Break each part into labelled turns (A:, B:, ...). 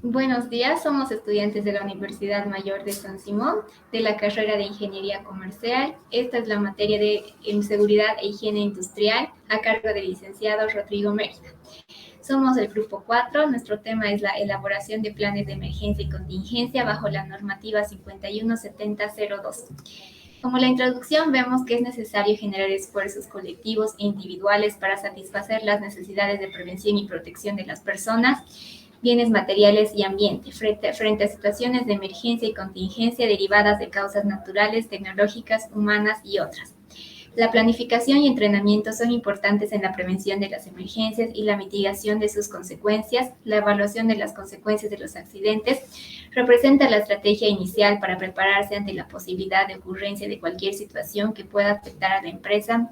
A: Buenos días, somos estudiantes de la Universidad Mayor de San Simón, de la carrera de Ingeniería Comercial. Esta es la materia de Seguridad e Higiene Industrial a cargo del licenciado Rodrigo Mérida. Somos el grupo 4, nuestro tema es la elaboración de planes de emergencia y contingencia bajo la normativa 517002. Como la introducción, vemos que es necesario generar esfuerzos colectivos e individuales para satisfacer las necesidades de prevención y protección de las personas, bienes materiales y ambiente, frente a situaciones de emergencia y contingencia derivadas de causas naturales, tecnológicas, humanas y otras. La planificación y entrenamiento son importantes en la prevención de las emergencias y la mitigación de sus consecuencias. La evaluación de las consecuencias de los accidentes representa la estrategia inicial para prepararse ante la posibilidad de ocurrencia de cualquier situación que pueda afectar a la empresa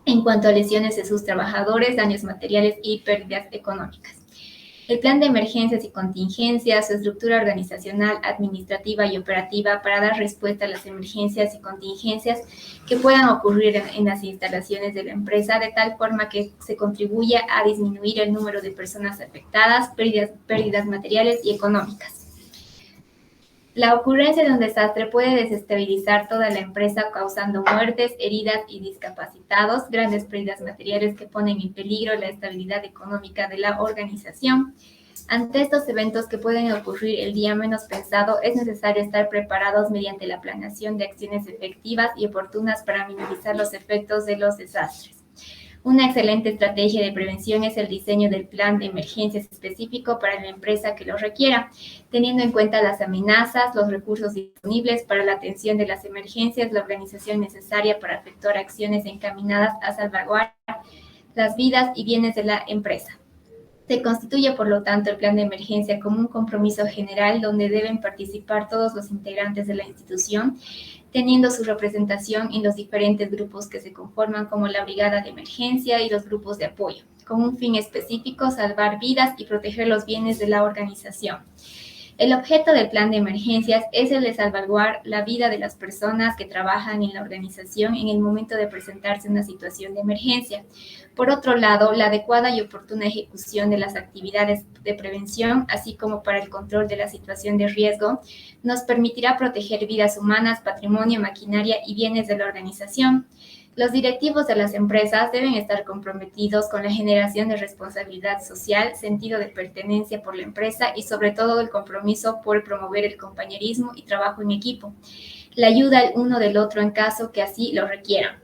A: en cuanto a lesiones de sus trabajadores, daños materiales y pérdidas económicas. El plan de emergencias y contingencias, su estructura organizacional, administrativa y operativa para dar respuesta a las emergencias y contingencias que puedan ocurrir en las instalaciones de la empresa, de tal forma que se contribuya a disminuir el número de personas afectadas, pérdidas materiales y económicas. La ocurrencia de un desastre puede desestabilizar toda la empresa causando muertes, heridas y discapacitados, grandes pérdidas materiales que ponen en peligro la estabilidad económica de la organización. Ante estos eventos que pueden ocurrir el día menos pensado, es necesario estar preparados mediante la planeación de acciones efectivas y oportunas para minimizar los efectos de los desastres. Una excelente estrategia de prevención es el diseño del plan de emergencias específico para la empresa que lo requiera, teniendo en cuenta las amenazas, los recursos disponibles para la atención de las emergencias, la organización necesaria para efectuar acciones encaminadas a salvaguardar las vidas y bienes de la empresa. Se constituye, por lo tanto, el plan de emergencia como un compromiso general donde deben participar todos los integrantes de la institución, teniendo su representación en los diferentes grupos que se conforman como la brigada de emergencia y los grupos de apoyo, con un fin específico: salvar vidas y proteger los bienes de la organización. El objeto del plan de emergencias es el de salvaguardar la vida de las personas que trabajan en la organización en el momento de presentarse una situación de emergencia. Por otro lado, la adecuada y oportuna ejecución de las actividades de prevención, así como para el control de la situación de riesgo, nos permitirá proteger vidas humanas, patrimonio, maquinaria y bienes de la organización. Los directivos de las empresas deben estar comprometidos con la generación de responsabilidad social, sentido de pertenencia por la empresa y sobre todo el compromiso por promover el compañerismo y trabajo en equipo, la ayuda el uno del otro en caso que así lo requieran.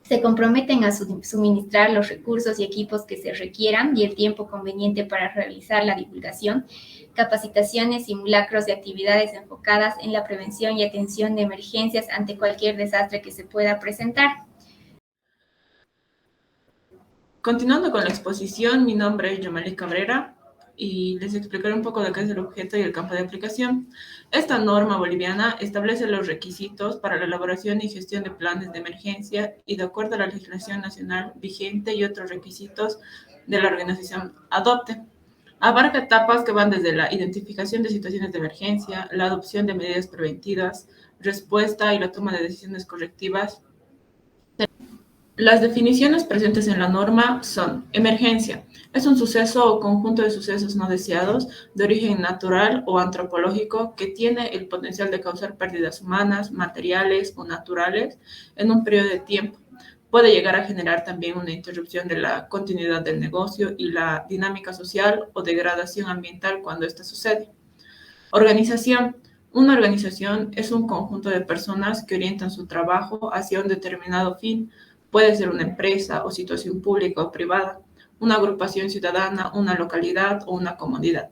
A: Se comprometen a suministrar los recursos y equipos que se requieran y el tiempo conveniente para realizar la divulgación, capacitaciones, simulacros de actividades enfocadas en la prevención y atención de emergencias ante cualquier desastre que se pueda presentar.
B: Continuando con la exposición, mi nombre es Yomeli Cabrera y les explicaré un poco de qué es el objeto y el campo de aplicación. Esta norma boliviana establece los requisitos para la elaboración y gestión de planes de emergencia y, de acuerdo a la legislación nacional vigente y otros requisitos de la organización adopte, abarca etapas que van desde la identificación de situaciones de emergencia, la adopción de medidas preventivas, respuesta y la toma de decisiones correctivas. Las definiciones presentes en la norma son: emergencia. Es un suceso o conjunto de sucesos no deseados de origen natural o antropológico que tiene el potencial de causar pérdidas humanas, materiales o naturales en un periodo de tiempo. Puede llegar a generar también una interrupción de la continuidad del negocio y la dinámica social o degradación ambiental cuando esto sucede. Organización. Una organización es un conjunto de personas que orientan su trabajo hacia un determinado fin. Puede ser una empresa o situación pública o privada, una agrupación ciudadana, una localidad o una comunidad.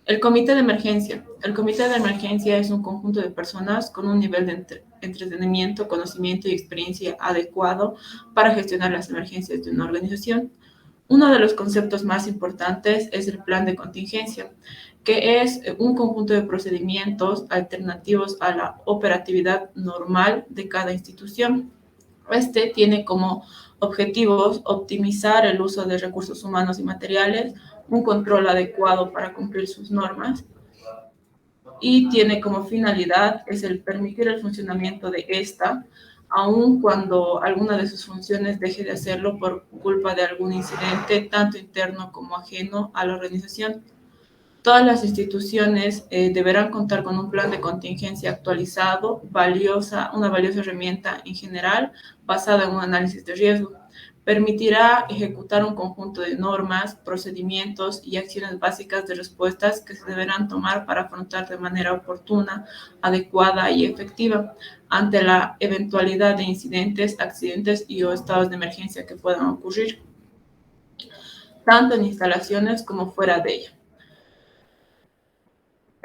B: El comité de emergencia. El comité de emergencia es un conjunto de personas con un nivel de entretenimiento, conocimiento y experiencia adecuado para gestionar las emergencias de una organización. Uno de los conceptos más importantes es el plan de contingencia, que es un conjunto de procedimientos alternativos a la operatividad normal de cada institución. Este tiene como objetivos optimizar el uso de recursos humanos y materiales, un control adecuado para cumplir sus normas, y tiene como finalidad es el permitir el funcionamiento de esta, aun cuando alguna de sus funciones deje de hacerlo por culpa de algún incidente, tanto interno como ajeno a la organización. Todas las instituciones deberán contar con un plan de contingencia actualizado, una valiosa herramienta en general basada en un análisis de riesgo. Permitirá ejecutar un conjunto de normas, procedimientos y acciones básicas de respuestas que se deberán tomar para afrontar de manera oportuna, adecuada y efectiva ante la eventualidad de incidentes, accidentes y o estados de emergencia que puedan ocurrir, tanto en instalaciones como fuera de ella.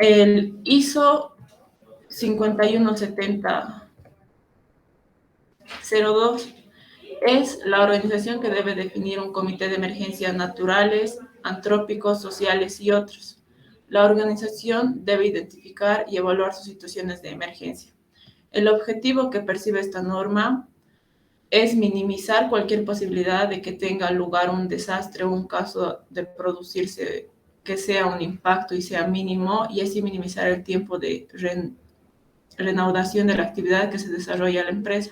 B: El ISO 51702 es la organización que debe definir un comité de emergencias naturales, antrópicos, sociales y otros. La organización debe identificar y evaluar sus situaciones de emergencia. El objetivo que percibe esta norma es minimizar cualquier posibilidad de que tenga lugar un desastre o un caso de producirse que sea un impacto y sea mínimo, y así minimizar el tiempo de reanudación de la actividad que se desarrolla en la empresa.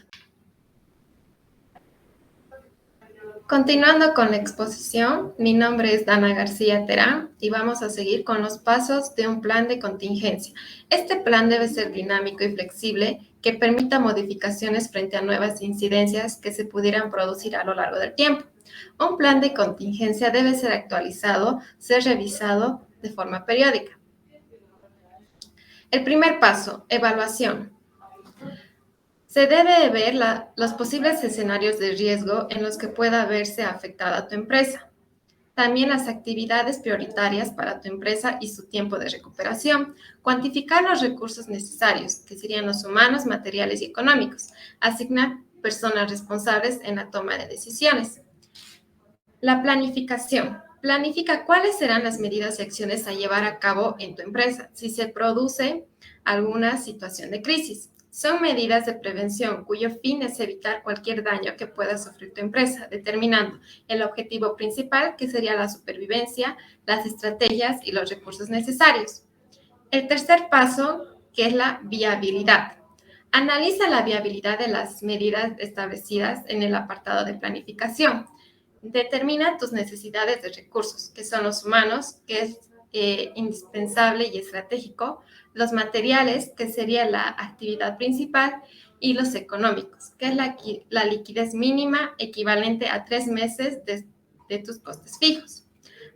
C: Continuando con la exposición, mi nombre es Dana García Terán y vamos a seguir con los pasos de un plan de contingencia. Este plan debe ser dinámico y flexible, que permita modificaciones frente a nuevas incidencias que se pudieran producir a lo largo del tiempo. Un plan de contingencia debe ser actualizado, ser revisado de forma periódica. El primer paso, evaluación. Se debe ver los posibles escenarios de riesgo en los que pueda verse afectada tu empresa. También las actividades prioritarias para tu empresa y su tiempo de recuperación. Cuantificar los recursos necesarios, que serían los humanos, materiales y económicos. Asignar personas responsables en la toma de decisiones. La planificación. Planifica cuáles serán las medidas y acciones a llevar a cabo en tu empresa si se produce alguna situación de crisis. Son medidas de prevención cuyo fin es evitar cualquier daño que pueda sufrir tu empresa, determinando el objetivo principal, que sería la supervivencia, las estrategias y los recursos necesarios. El tercer paso, que es la viabilidad. Analiza la viabilidad de las medidas establecidas en el apartado de planificación. Determina tus necesidades de recursos, que son los humanos, que es indispensable y estratégico, los materiales, que sería la actividad principal, y los económicos, que es la liquidez mínima equivalente a 3 meses de tus costes fijos.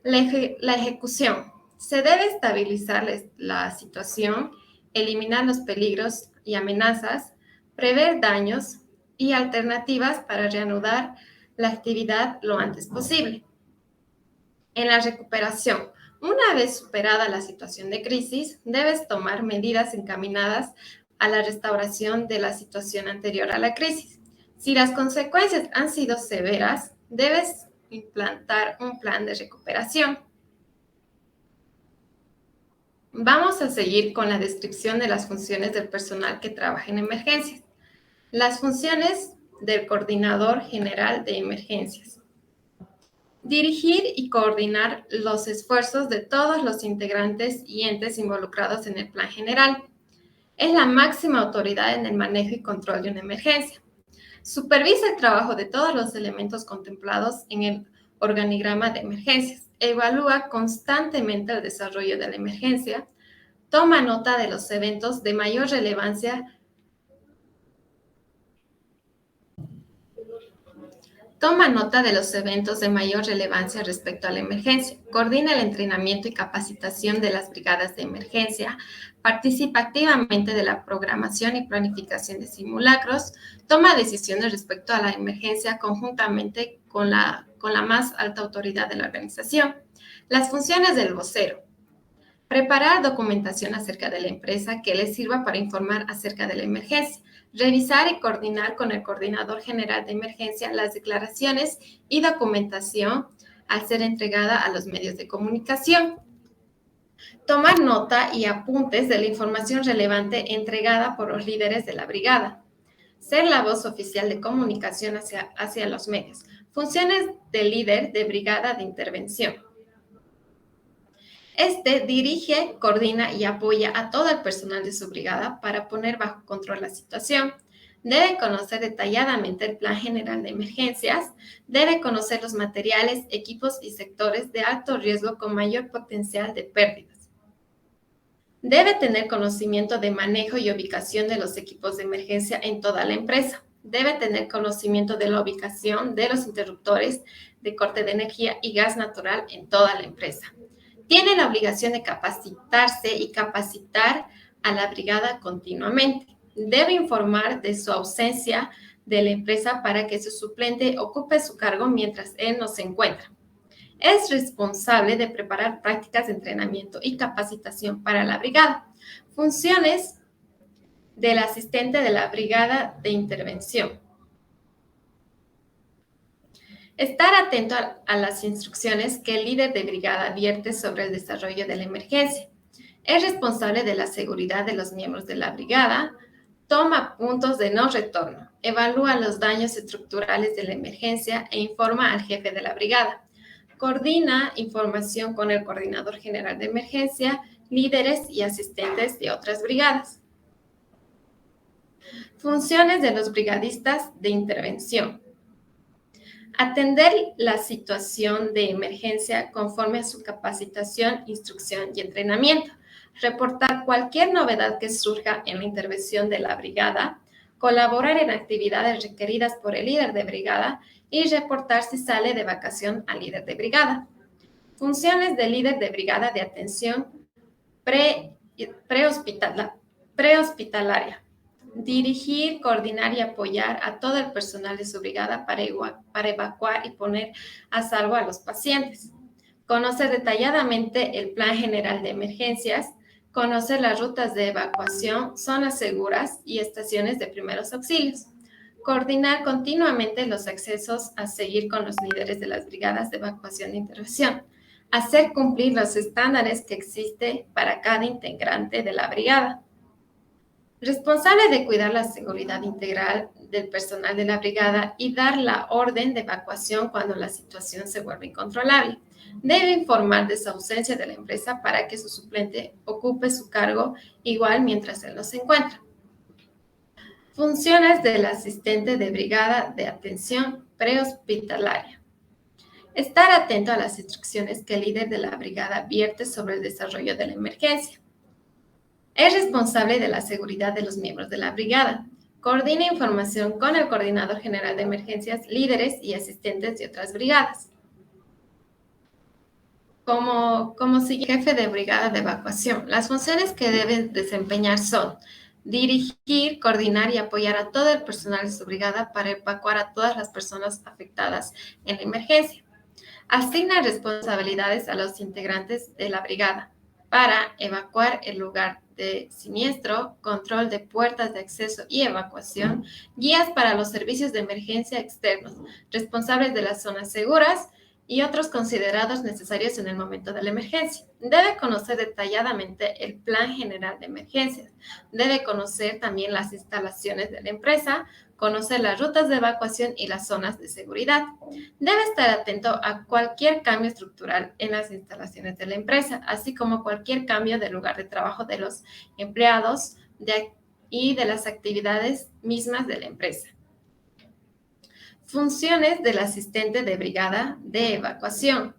C: La ejecución. Se debe estabilizar la situación, eliminar los peligros y amenazas, prever daños y alternativas para reanudar la actividad lo antes posible. En la recuperación, una vez superada la situación de crisis, debes tomar medidas encaminadas a la restauración de la situación anterior a la crisis. Si las consecuencias han sido severas, debes implantar un plan de recuperación. Vamos a seguir con la descripción de las funciones del personal que trabaja en emergencias. Las funciones del Coordinador General de Emergencias. Dirigir y coordinar los esfuerzos de todos los integrantes y entes involucrados en el plan general. Es la máxima autoridad en el manejo y control de una emergencia. Supervisa el trabajo de todos los elementos contemplados en el organigrama de emergencias. Evalúa constantemente el desarrollo de la emergencia. Toma nota de los eventos de mayor relevancia. Toma nota de los eventos de mayor relevancia respecto a la emergencia. Coordina el entrenamiento y capacitación de las brigadas de emergencia. Participa activamente de la programación y planificación de simulacros. Toma decisiones respecto a la emergencia conjuntamente con la más alta autoridad de la organización. Las funciones del vocero. Preparar documentación acerca de la empresa que les sirva para informar acerca de la emergencia. Revisar y coordinar con el Coordinador General de Emergencia las declaraciones y documentación al ser entregada a los medios de comunicación. Tomar nota y apuntes de la información relevante entregada por los líderes de la brigada. Ser la voz oficial de comunicación hacia los medios. Funciones del líder de brigada de intervención. Dirige, coordina y apoya a todo el personal de su brigada para poner bajo control la situación. Debe conocer detalladamente el plan general de emergencias. Debe conocer los materiales, equipos y sectores de alto riesgo con mayor potencial de pérdidas. Debe tener conocimiento de manejo y ubicación de los equipos de emergencia en toda la empresa. Debe tener conocimiento de la ubicación de los interruptores de corte de energía y gas natural en toda la empresa. Tiene la obligación de capacitarse y capacitar a la brigada continuamente. Debe informar de su ausencia de la empresa para que su suplente ocupe su cargo mientras él no se encuentra. Es responsable de preparar prácticas de entrenamiento y capacitación para la brigada. Funciones del asistente de la brigada de intervención. Estar atento a las instrucciones que el líder de brigada advierte sobre el desarrollo de la emergencia. Es responsable de la seguridad de los miembros de la brigada. Toma puntos de no retorno. Evalúa los daños estructurales de la emergencia e informa al jefe de la brigada. Coordina información con el coordinador general de emergencia, líderes y asistentes de otras brigadas. Funciones de los brigadistas de intervención. Atender la situación de emergencia conforme a su capacitación, instrucción y entrenamiento. Reportar cualquier novedad que surja en la intervención de la brigada. Colaborar en actividades requeridas por el líder de brigada y reportar si sale de vacación al líder de brigada. Funciones del líder de brigada de atención prehospitalaria. Dirigir, coordinar y apoyar a todo el personal de su brigada para evacuar y poner a salvo a los pacientes. Conocer detalladamente el plan general de emergencias. Conocer las rutas de evacuación, zonas seguras y estaciones de primeros auxilios. Coordinar continuamente los accesos a seguir con los líderes de las brigadas de evacuación e intervención. Hacer cumplir los estándares que existen para cada integrante de la brigada. Responsable de cuidar la seguridad integral del personal de la brigada y dar la orden de evacuación cuando la situación se vuelve incontrolable. Debe informar de su ausencia de la empresa para que su suplente ocupe su cargo igual mientras él no se encuentra. Funciones del asistente de brigada de atención prehospitalaria. Estar atento a las instrucciones que el líder de la brigada vierte sobre el desarrollo de la emergencia. Es responsable de la seguridad de los miembros de la brigada. Coordina información con el coordinador general de emergencias, líderes y asistentes de otras brigadas. Como sigue jefe de brigada de evacuación. Las funciones que deben desempeñar son dirigir, coordinar y apoyar a todo el personal de su brigada para evacuar a todas las personas afectadas en la emergencia. Asigna responsabilidades a los integrantes de la brigada para evacuar el lugar de siniestro, control de puertas de acceso y evacuación, guías para los servicios de emergencia externos, responsables de las zonas seguras y otros considerados necesarios en el momento de la emergencia. Debe conocer detalladamente el plan general de emergencias. Debe conocer también las instalaciones de la empresa, conocer las rutas de evacuación y las zonas de seguridad. Debe estar atento a cualquier cambio estructural en las instalaciones de la empresa, así como cualquier cambio del lugar de trabajo de los empleados y de las actividades mismas de la empresa. Funciones del asistente de brigada de evacuación.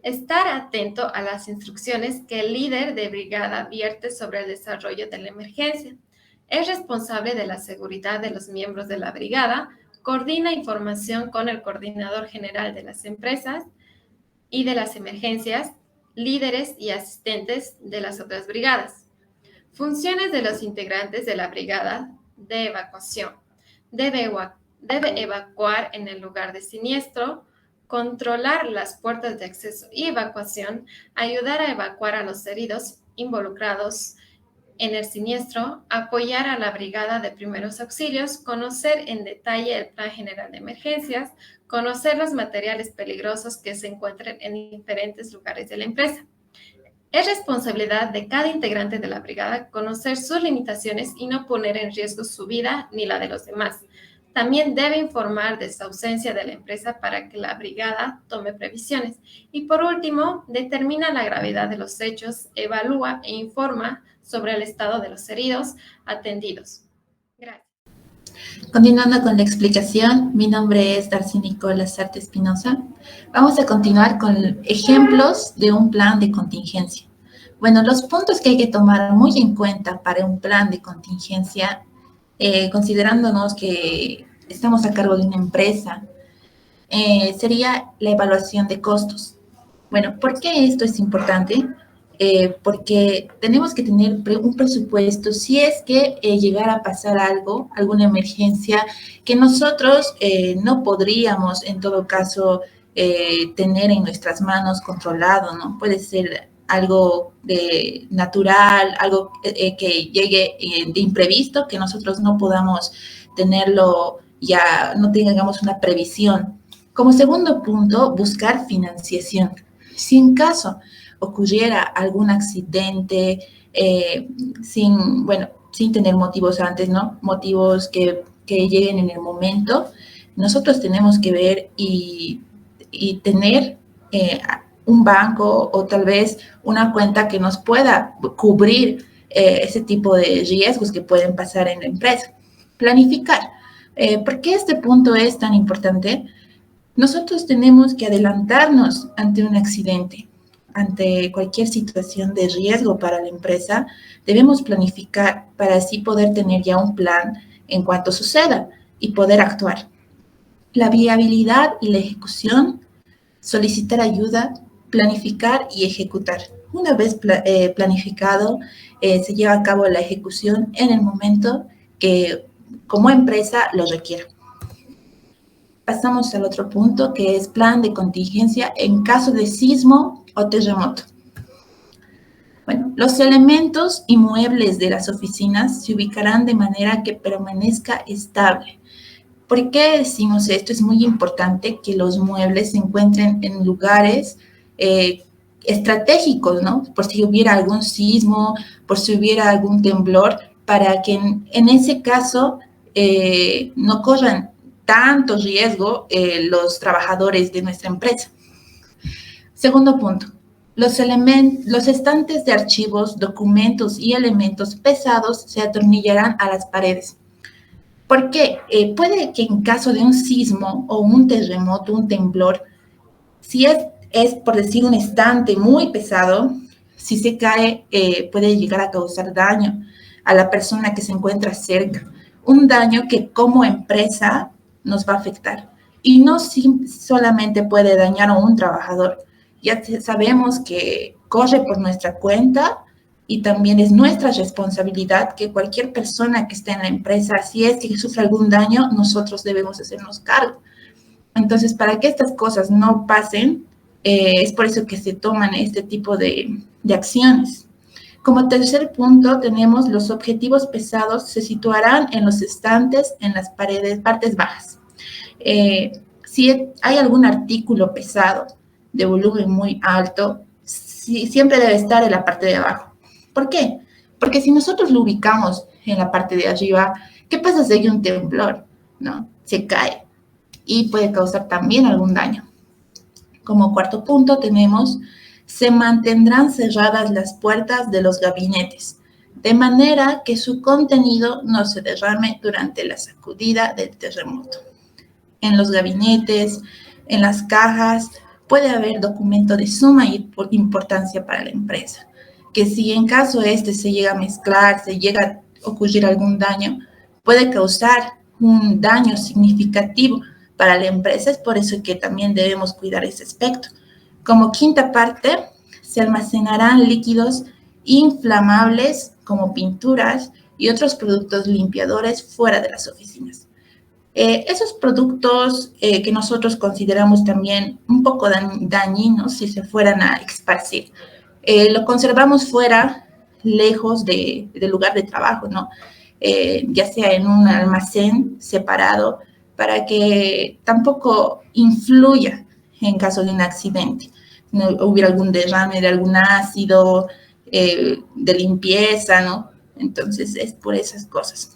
C: Estar atento a las instrucciones que el líder de brigada vierte sobre el desarrollo de la emergencia. Es responsable de la seguridad de los miembros de la brigada, coordina información con el coordinador general de las empresas y de las emergencias, líderes y asistentes de las otras brigadas. Funciones de los integrantes de la brigada de evacuación. Debe evacuar en el lugar de siniestro, controlar las puertas de acceso y evacuación, ayudar a evacuar a los heridos involucrados en el siniestro, apoyar a la brigada de primeros auxilios, conocer en detalle el plan general de emergencias, conocer los materiales peligrosos que se encuentren en diferentes lugares de la empresa. Es responsabilidad de cada integrante de la brigada conocer sus limitaciones y no poner en riesgo su vida ni la de los demás. También debe informar de su ausencia de la empresa para que la brigada tome previsiones. Y por último, determina la gravedad de los hechos, evalúa e informa sobre el estado de los heridos atendidos. Gracias.
D: Continuando con la explicación, mi nombre es Darcy Nicola Sarte Espinosa. Vamos a continuar con ejemplos de un plan de contingencia. Bueno, los puntos que hay que tomar muy en cuenta para un plan de contingencia, considerándonos que estamos a cargo de una empresa, sería la evaluación de costos. Bueno, ¿por qué esto es importante? Porque tenemos que tener un presupuesto si es que llegara a pasar algo, alguna emergencia, que nosotros no podríamos en todo caso tener en nuestras manos controlado, ¿no? Puede ser algo natural, algo que llegue de imprevisto, que nosotros no podamos tenerlo, ya no tengamos una previsión. Como segundo punto, buscar financiación. Si en caso ocurriera algún accidente sin tener motivos antes, ¿no? Motivos que lleguen en el momento, nosotros tenemos que ver y tener un banco o tal vez una cuenta que nos pueda cubrir ese tipo de riesgos que pueden pasar en la empresa. Planificar. ¿Por qué este punto es tan importante? Nosotros tenemos que adelantarnos ante un accidente, ante cualquier situación de riesgo para la empresa. Debemos planificar para así poder tener ya un plan en cuanto suceda y poder actuar. La viabilidad y la ejecución, solicitar ayuda, planificar y ejecutar. Una vez planificado, se lleva a cabo la ejecución en el momento que como empresa lo requiera. Pasamos al otro punto, que es plan de contingencia en caso de sismo o terremoto. Bueno, los elementos y muebles de las oficinas se ubicarán de manera que permanezca estable. ¿Por qué decimos esto? Es muy importante que los muebles se encuentren en lugares estratégicos, ¿no? Por si hubiera algún sismo, por si hubiera algún temblor, para que en ese caso no corran tanto riesgo los trabajadores de nuestra empresa. Segundo punto, los estantes de archivos, documentos y elementos pesados se atornillarán a las paredes. ¿Por qué? Puede que en caso de un sismo o un terremoto, un temblor, si es por decir un estante muy pesado, si se cae puede llegar a causar daño a la persona que se encuentra cerca. Un daño que como empresa nos va a afectar. Y no solamente puede dañar a un trabajador. Ya sabemos que corre por nuestra cuenta y también es nuestra responsabilidad que cualquier persona que esté en la empresa, si es que sufre algún daño, nosotros debemos hacernos cargo. Entonces, para que estas cosas no pasen, es por eso que se toman este tipo de acciones. Como tercer punto, tenemos los objetivos pesados se situarán en los estantes, en las paredes, partes bajas. Si hay algún artículo pesado de volumen muy alto, siempre debe estar en la parte de abajo. ¿Por qué? Porque si nosotros lo ubicamos en la parte de arriba, ¿qué pasa si hay un temblor? ¿No? Se cae y puede causar también algún daño. Como cuarto punto tenemos, se mantendrán cerradas las puertas de los gabinetes, de manera que su contenido no se derrame durante la sacudida del terremoto. En los gabinetes, en las cajas, puede haber documento de suma importancia para la empresa, que si en caso se llega a mezclar, se llega a ocurrir algún daño, puede causar un daño significativo para la empresa. Es por eso que también debemos cuidar ese aspecto. Como quinta parte, se almacenarán líquidos inflamables como pinturas y otros productos limpiadores fuera de las oficinas. Esos productos que nosotros consideramos también un poco dañinos si se fueran a esparcir, lo conservamos fuera, lejos del lugar de trabajo, ¿no? Ya sea en un almacén separado, para que tampoco influya en caso de un accidente. No hubiera algún derrame de algún ácido, de limpieza, ¿no? Entonces, es por esas cosas.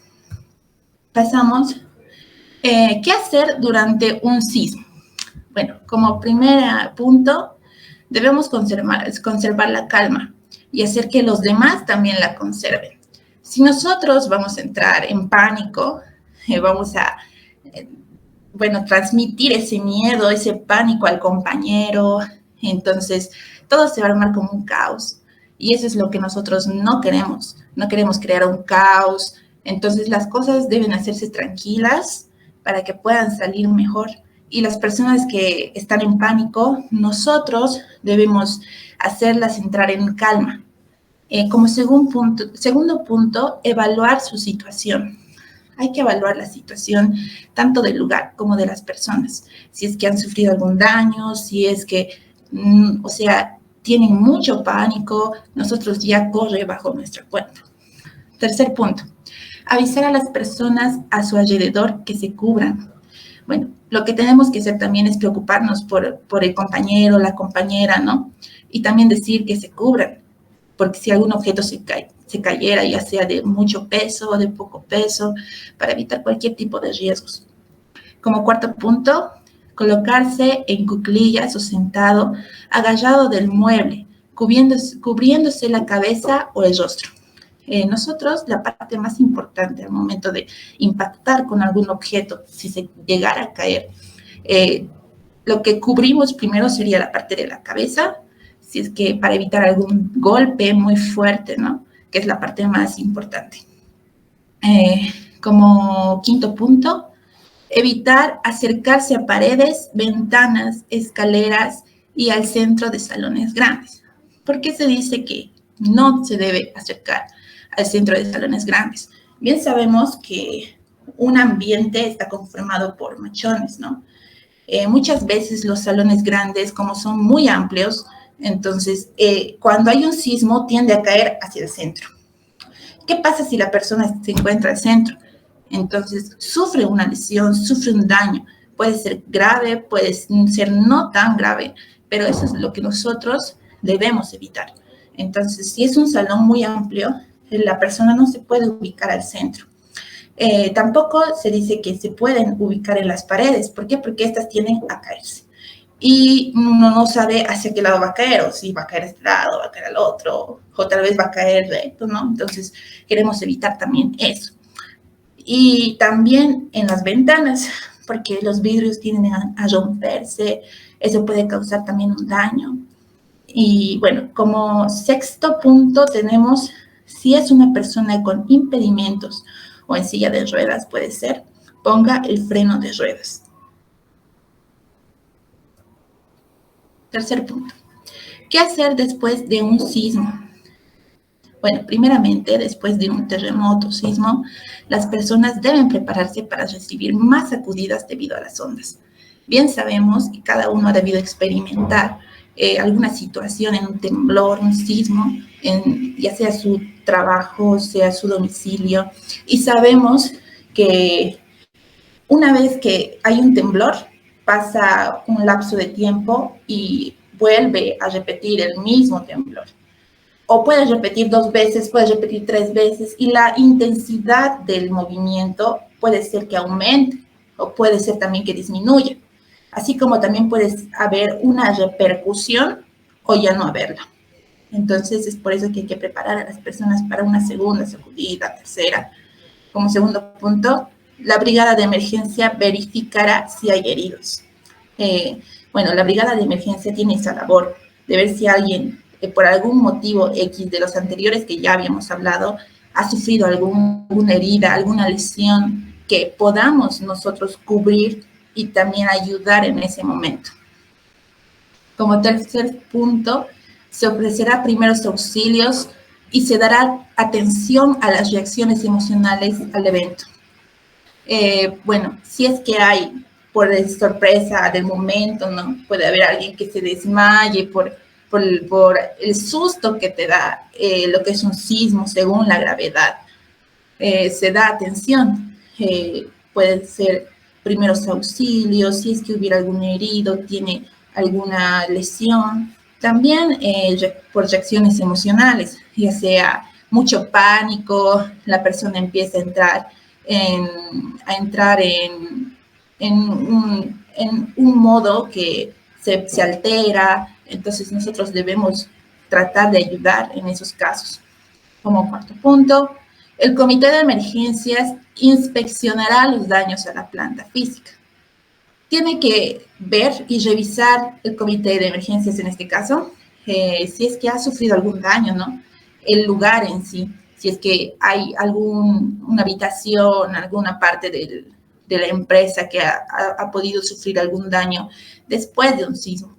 D: Pasamos. ¿Qué hacer durante un sismo? Bueno, como primer punto, debemos conservar la calma y hacer que los demás también la conserven. Si nosotros vamos a entrar en pánico, vamos a, transmitir ese miedo, ese pánico al compañero, entonces todo se va a armar como un caos. Y eso es lo que nosotros no queremos. No queremos crear un caos. Entonces las cosas deben hacerse tranquilas para que puedan salir mejor. Y las personas que están en pánico, nosotros debemos hacerlas entrar en calma. Como segundo punto, evaluar su situación. Hay que evaluar la situación tanto del lugar como de las personas. Si es que han sufrido algún daño, si es que, o sea, tienen mucho pánico, nosotros ya corre bajo nuestra cuenta. Tercer punto, avisar a las personas a su alrededor que se cubran. Bueno, lo que tenemos que hacer también es preocuparnos por el compañero, la compañera, ¿no? Y también decir que se cubran, porque si algún objeto se cayera, ya sea de mucho peso o de poco peso, para evitar cualquier tipo de riesgos. Como cuarto punto, colocarse en cuclillas o sentado, agarrado del mueble, cubriéndose la cabeza o el rostro. Nosotros, la parte más importante al momento de impactar con algún objeto, si se llegara a caer, lo que cubrimos primero sería la parte de la cabeza, si es que para evitar algún golpe muy fuerte, ¿no? Que es la parte más importante. Como quinto punto, evitar acercarse a paredes, ventanas, escaleras y al centro de salones grandes. ¿Por qué se dice que no se debe acercar al centro de salones grandes? Bien sabemos que un ambiente está conformado por machones, ¿no? Muchas veces los salones grandes, como son muy amplios, entonces cuando hay un sismo tiende a caer hacia el centro. ¿Qué pasa si la persona se encuentra al centro? Entonces sufre una lesión, sufre un daño. Puede ser grave, puede ser no tan grave, pero eso es lo que nosotros debemos evitar. Entonces, si es un salón muy amplio, la persona no se puede ubicar al centro. Tampoco se dice que se pueden ubicar en las paredes. ¿Por qué? Porque estas tienden a caerse. Y uno no sabe hacia qué lado va a caer, o si va a caer a este lado, va a caer al otro, o tal vez va a caer recto, ¿no? Entonces, queremos evitar también eso. Y también en las ventanas, porque los vidrios tienden a romperse, eso puede causar también un daño. Y bueno, como sexto punto tenemos, si es una persona con impedimentos o en silla de ruedas, puede ser, ponga el freno de ruedas. Tercer punto, ¿qué hacer después de un sismo? Bueno, primeramente, después de un terremoto o sismo, las personas deben prepararse para recibir más sacudidas debido a las ondas. Bien sabemos que cada uno ha debido experimentar alguna situación en un temblor, un sismo, ya sea su trabajo, sea su domicilio, y sabemos que una vez que hay un temblor, pasa un lapso de tiempo y vuelve a repetir el mismo temblor. O puedes repetir 2 veces, puedes repetir 3 veces, y la intensidad del movimiento puede ser que aumente, o puede ser también que disminuya. Así como también puede haber una repercusión o ya no haberla. Entonces, es por eso que hay que preparar a las personas para una segunda sacudida, tercera. Como segundo punto, la brigada de emergencia verificará si hay heridos. Bueno, la brigada de emergencia tiene esa labor de ver si alguien, por algún motivo X de los anteriores que ya habíamos hablado, ha sufrido alguna herida, alguna lesión que podamos nosotros cubrir y también ayudar en ese momento. Como tercer punto, se ofrecerá primeros auxilios y se dará atención a las reacciones emocionales al evento. Bueno, si es que hay, por sorpresa del momento, ¿no? Puede haber alguien que se desmaye por el susto que te da lo que es un sismo según la gravedad. Se da atención, puede ser primeros auxilios, si es que hubiera algún herido, tiene alguna lesión. También por reacciones emocionales, ya sea mucho pánico, la persona empieza a entrar en un modo que se altera. Entonces nosotros debemos tratar de ayudar en esos casos. Como cuarto punto, el comité de emergencias inspeccionará los daños a la planta física. Tiene que ver y revisar el comité de emergencias en este caso, si es que ha sufrido algún daño, ¿no? El lugar en sí, si es que hay una habitación, alguna parte de la empresa que ha podido sufrir algún daño después de un sismo.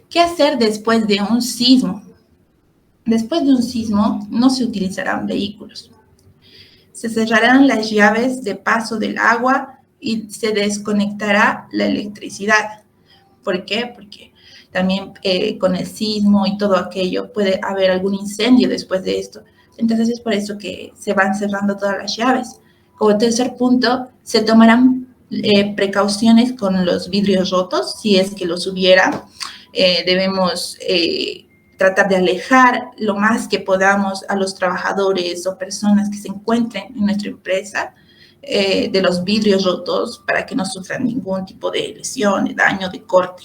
D: ¿Qué hacer después de un sismo? Después de un sismo no se utilizarán vehículos. Se cerrarán las llaves de paso del agua y se desconectará la electricidad. ¿Por qué? Porque también con el sismo y todo aquello puede haber algún incendio después de esto. Entonces es por eso que se van cerrando todas las llaves. Como tercer punto, se tomarán precauciones con los vidrios rotos, si es que los hubiera. Debemos tratar de alejar lo más que podamos a los trabajadores o personas que se encuentren en nuestra empresa de los vidrios rotos para que no sufran ningún tipo de lesión, de daño, de corte.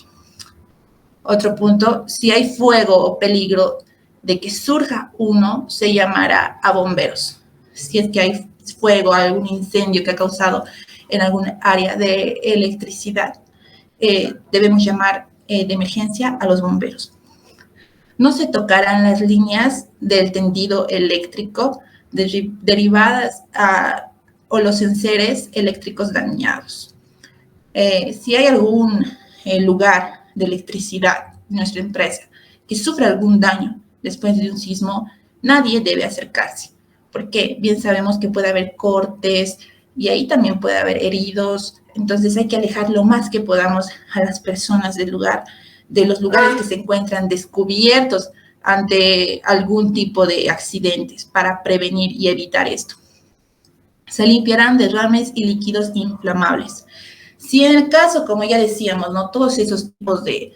D: Otro punto, si hay fuego o peligro de que surja uno, se llamará a bomberos. Si es que hay fuego, algún incendio que ha causado en alguna área de electricidad, debemos llamar de emergencia a los bomberos. No se tocarán las líneas del tendido eléctrico derivadas o los enseres eléctricos dañados. Si hay algún lugar de electricidad en nuestra empresa que sufra algún daño después de un sismo, nadie debe acercarse, porque bien sabemos que puede haber cortes y ahí también puede haber heridos. Entonces hay que alejar lo más que podamos a las personas del lugar, de los lugares que se encuentran descubiertos ante algún tipo de accidentes para prevenir y evitar esto. Se limpiarán derrames y líquidos inflamables. Si en el caso, como ya decíamos, ¿no? Todos esos tipos de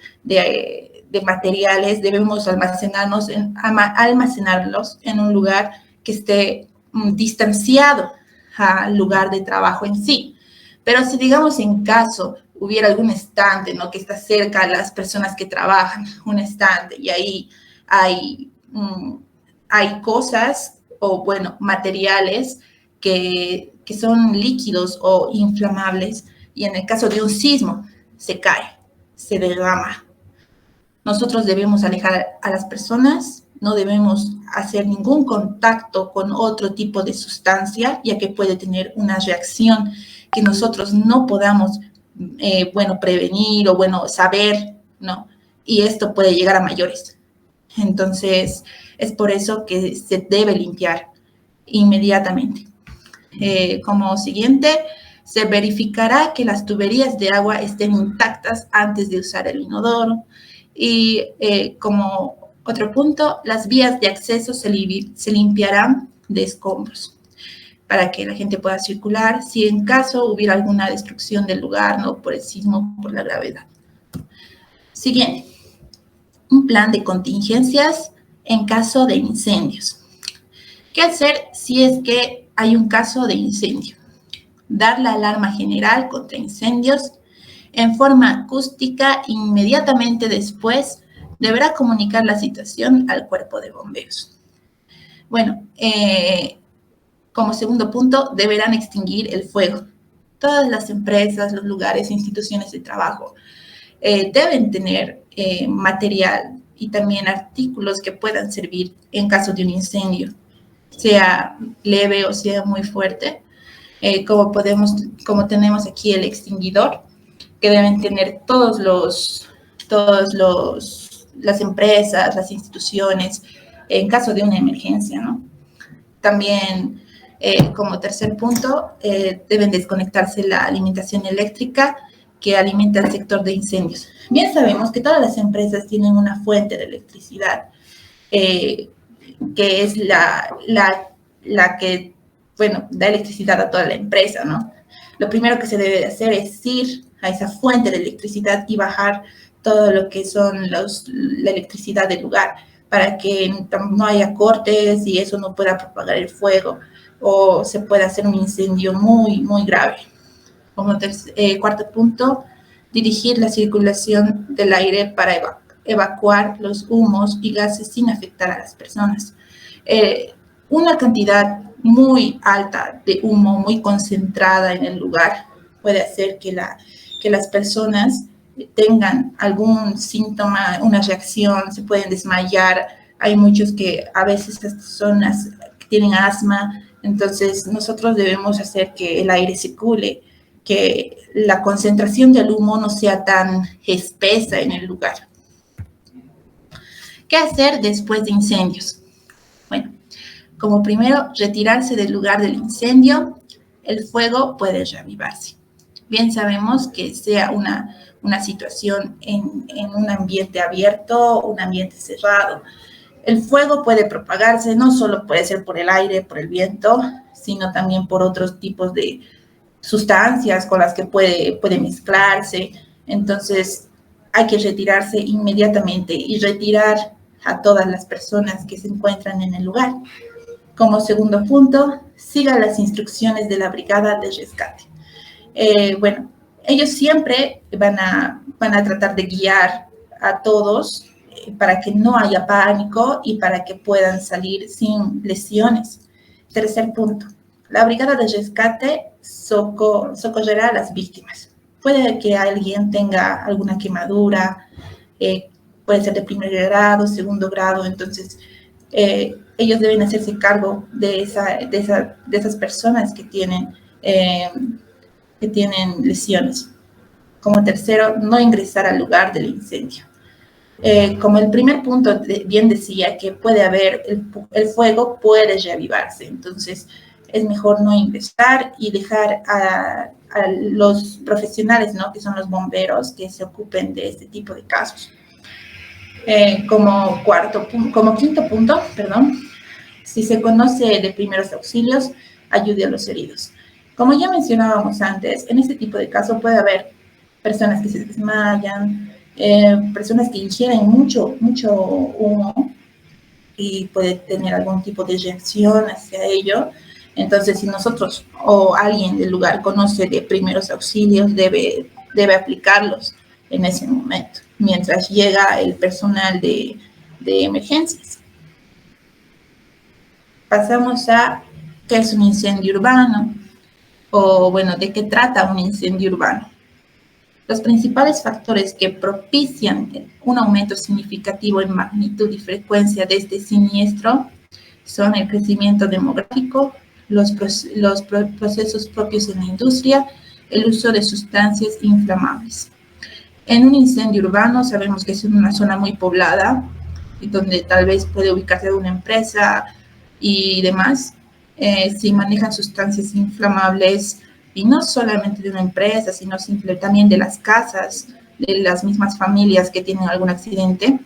D: materiales debemos almacenarlos en un lugar que esté distanciado al lugar de trabajo en sí. Pero si, digamos, en caso hubiera algún estante, ¿no? Que está cerca a las personas que trabajan, un estante, y ahí hay cosas o, bueno, materiales que son líquidos o inflamables, y en el caso de un sismo se cae, se derrama. Nosotros debemos alejar a las personas, no debemos hacer ningún contacto con otro tipo de sustancia, ya que puede tener una reacción que nosotros no podamos, prevenir o, saber, ¿no? Y esto puede llegar a mayores. Entonces, es por eso que se debe limpiar inmediatamente. Como siguiente, se verificará que las tuberías de agua estén intactas antes de usar el inodoro. Y como otro punto, las vías de acceso se limpiarán de escombros para que la gente pueda circular si en caso hubiera alguna destrucción del lugar, ¿no? Por el sismo, por la gravedad. Siguiente, un plan de contingencias en caso de incendios. ¿Qué hacer si es que hay un caso de incendio? Dar la alarma general contra incendios en forma acústica. Inmediatamente después deberá comunicar la situación al cuerpo de bomberos. Bueno, como segundo punto, deberán extinguir el fuego. Todas las empresas, los lugares, instituciones de trabajo deben tener material y también artículos que puedan servir en caso de un incendio, sea leve o sea muy fuerte. Como tenemos aquí el extinguidor, que deben tener las empresas, las instituciones, en caso de una emergencia, ¿no? También, como tercer punto, deben desconectarse la alimentación eléctrica que alimenta el sector de incendios. Bien sabemos que todas las empresas tienen una fuente de electricidad, que es la que, da electricidad a toda la empresa, ¿no? Lo primero que se debe de hacer es ir a esa fuente de electricidad y bajar todo lo que son la electricidad del lugar, para que no haya cortes y eso no pueda propagar el fuego o se pueda hacer un incendio muy, muy grave. Como cuarto punto, dirigir la circulación del aire para evacuar los humos y gases sin afectar a las personas. Una cantidad muy alta de humo, muy concentrada en el lugar, puede hacer que las personas tengan algún síntoma, una reacción, se pueden desmayar. Hay muchos que a veces estas personas tienen asma, entonces nosotros debemos hacer que el aire circule, que la concentración del humo no sea tan espesa en el lugar. ¿Qué hacer después de incendios? Bueno, como primero, retirarse del lugar del incendio. El fuego puede reavivarse. Bien sabemos que sea una situación en un ambiente abierto, un ambiente cerrado. El fuego puede propagarse, no solo puede ser por el aire, por el viento, sino también por otros tipos de sustancias con las que puede mezclarse. Entonces, hay que retirarse inmediatamente y retirar a todas las personas que se encuentran en el lugar. Como segundo punto, siga las instrucciones de la brigada de rescate. Bueno, ellos siempre van a tratar de guiar a todos para que no haya pánico y para que puedan salir sin lesiones. Tercer punto, la brigada de rescate socorrerá a las víctimas. Puede que alguien tenga alguna quemadura, puede ser de primer grado, segundo grado, entonces ellos deben hacerse cargo de esas personas que tienen lesiones. Como tercero, no ingresar al lugar del incendio. Como el primer punto bien decía que puede haber, el fuego puede reavivarse, entonces es mejor no ingresar y dejar a los profesionales, ¿no?, que son los bomberos, que se ocupen de este tipo de casos. Como quinto punto, si se conoce de primeros auxilios, ayude a los heridos. Como ya mencionábamos antes, en este tipo de casos puede haber personas que se desmayan, personas que ingieren mucho humo y puede tener algún tipo de reacción hacia ello. Entonces, si nosotros o alguien del lugar conoce de primeros auxilios, debe aplicarlos en ese momento, mientras llega el personal de emergencias. Pasamos a qué es un incendio urbano, o bueno, de qué trata un incendio urbano. Los principales factores que propician un aumento significativo en magnitud y frecuencia de este siniestro son el crecimiento demográfico, los procesos propios en la industria, el uso de sustancias inflamables. En un incendio urbano sabemos que es una zona muy poblada, y donde tal vez puede ubicarse una empresa y demás. Si manejan sustancias inflamables, y no solamente de una empresa, sino también de las casas, de las mismas familias que tienen algún accidente,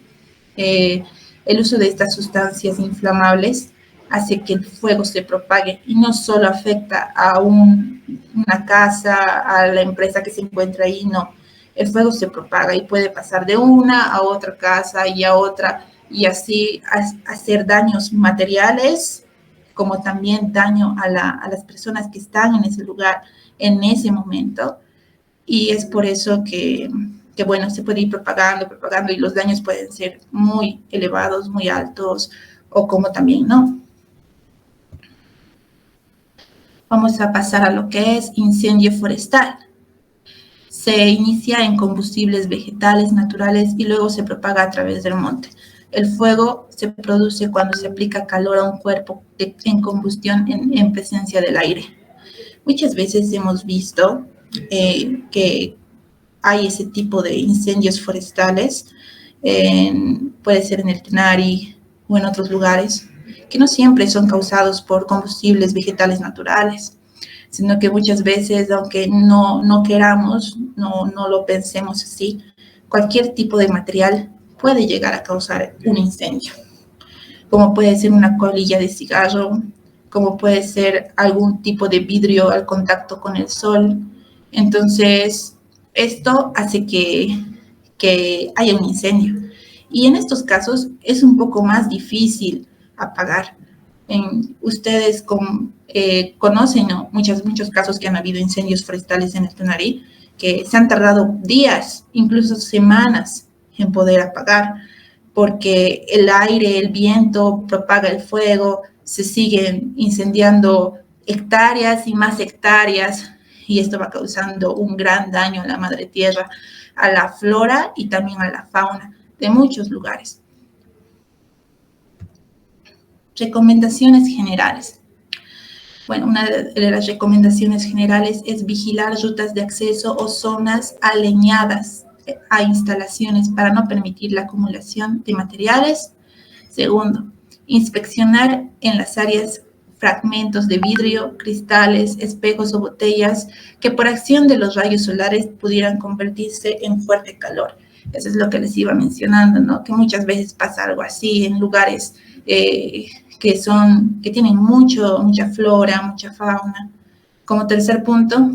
D: el uso de estas sustancias inflamables hace que el fuego se propague y no solo afecta a una casa, a la empresa que se encuentra ahí, no. El fuego se propaga y puede pasar de una a otra casa y a otra, y así hacer daños materiales, como también daño a las personas que están en ese lugar en ese momento. Y es por eso que bueno, se puede ir propagando y los daños pueden ser muy elevados, muy altos, o como también no. Vamos a pasar a lo que es incendio forestal. Se inicia en combustibles vegetales naturales y luego se propaga a través del monte. El fuego se produce cuando se aplica calor a un cuerpo en combustión en presencia del aire. Muchas veces hemos visto que hay ese tipo de incendios forestales, puede ser en el Tinari o en otros lugares, que no siempre son causados por combustibles vegetales naturales, sino que muchas veces, aunque no queramos, no lo pensemos así, cualquier tipo de material puede llegar a causar un incendio, como puede ser una colilla de cigarro, como puede ser algún tipo de vidrio al contacto con el sol. Entonces, esto hace que haya un incendio. Y en estos casos es un poco más difícil apagar. Ustedes conocen, ¿no?, muchos casos que han habido incendios forestales en el Tinari, que se han tardado días, incluso semanas, en poder apagar, porque el aire, el viento propaga el fuego, se siguen incendiando hectáreas y más hectáreas, y esto va causando un gran daño a la madre tierra. a la flora y también a la fauna de muchos lugares. Recomendaciones generales. Bueno, una de las recomendaciones generales es vigilar rutas de acceso o zonas aleñadas a instalaciones para no permitir la acumulación de materiales. Segundo, inspeccionar en las áreas fragmentos de vidrio, cristales, espejos o botellas que por acción de los rayos solares pudieran convertirse en fuerte calor. Eso es lo que les iba mencionando, ¿no? Que muchas veces pasa algo así en lugares que tienen mucha flora, mucha fauna. Como tercer punto,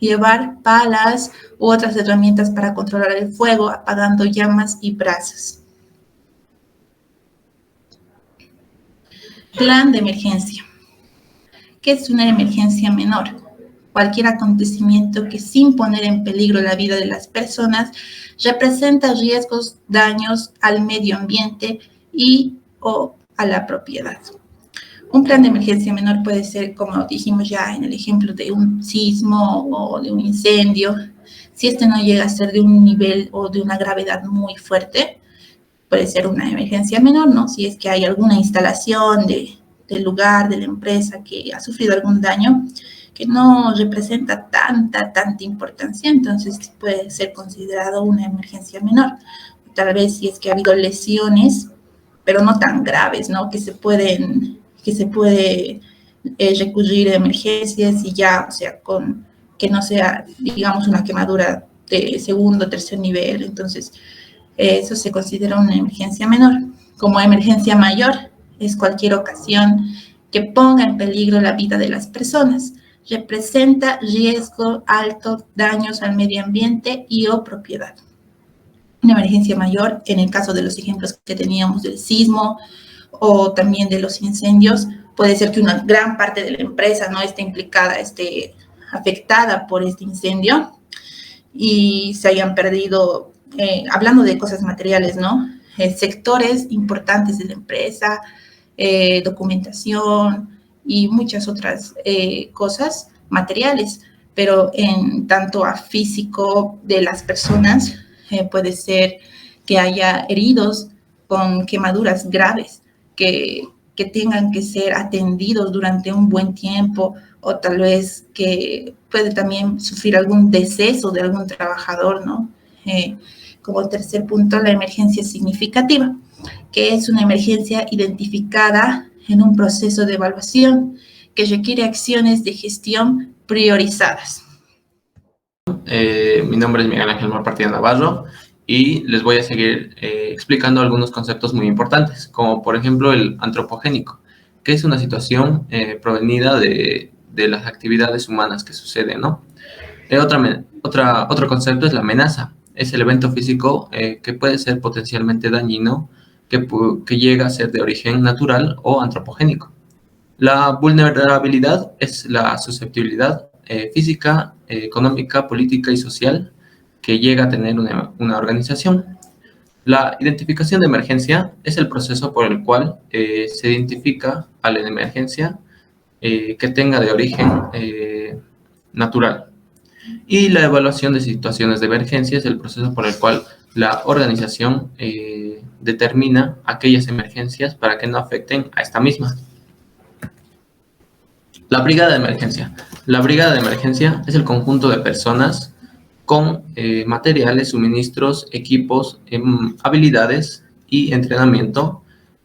D: llevar palas u otras herramientas para controlar el fuego, apagando llamas y brasas. Plan de emergencia. ¿Qué es una emergencia menor? Cualquier acontecimiento que sin poner en peligro la vida de las personas representa riesgos, daños al medio ambiente y o a la propiedad. Un plan de emergencia menor puede ser, como dijimos ya en el ejemplo, de un sismo o de un incendio. Si este no llega a ser de un nivel o de una gravedad muy fuerte, puede ser una emergencia menor, ¿no? Si es que hay alguna instalación del lugar, de la empresa que ha sufrido algún daño que no representa tanta importancia, entonces puede ser considerado una emergencia menor. Tal vez si es que ha habido lesiones, pero no tan graves, ¿no? Que se puede recurrir a emergencias y ya, o sea, que no sea, digamos, una quemadura de segundo o tercer nivel. Entonces, eso se considera una emergencia menor. Como emergencia mayor es cualquier ocasión que ponga en peligro la vida de las personas. Representa riesgo alto, daños al medio ambiente y o propiedad. Una emergencia mayor, en el caso de los ejemplos que teníamos del sismo o también de los incendios, puede ser que una gran parte de la empresa no esté implicada, esté afectada por este incendio y se hayan perdido, hablando de cosas materiales, ¿no? Sectores importantes de la empresa, documentación y muchas otras cosas materiales, pero en tanto a físico de las personas, puede ser que haya heridos con quemaduras graves que tengan que ser atendidos durante un buen tiempo, o tal vez que puede también sufrir algún deceso de algún trabajador, ¿no? Como tercer punto, la emergencia significativa, que es una emergencia identificada en un proceso de evaluación que requiere acciones de gestión priorizadas.
E: Mi nombre es Miguel Ángel Marpartida Navarro y les voy a seguir explicando algunos conceptos muy importantes, como por ejemplo el antropogénico, que es una situación provenida de las actividades humanas que suceden, ¿no? Otro concepto es la amenaza. Es el evento físico que puede ser potencialmente dañino, que llega a ser de origen natural o antropogénico. La vulnerabilidad es la susceptibilidad física, económica, política y social que llega a tener una organización. La identificación de emergencia es el proceso por el cual se identifica a la emergencia que tenga de origen natural. Y la evaluación de situaciones de emergencia es el proceso por el cual la organización determina aquellas emergencias para que no afecten a esta misma. La brigada de emergencia. La brigada de emergencia es el conjunto de personas con materiales, suministros, equipos, habilidades y entrenamiento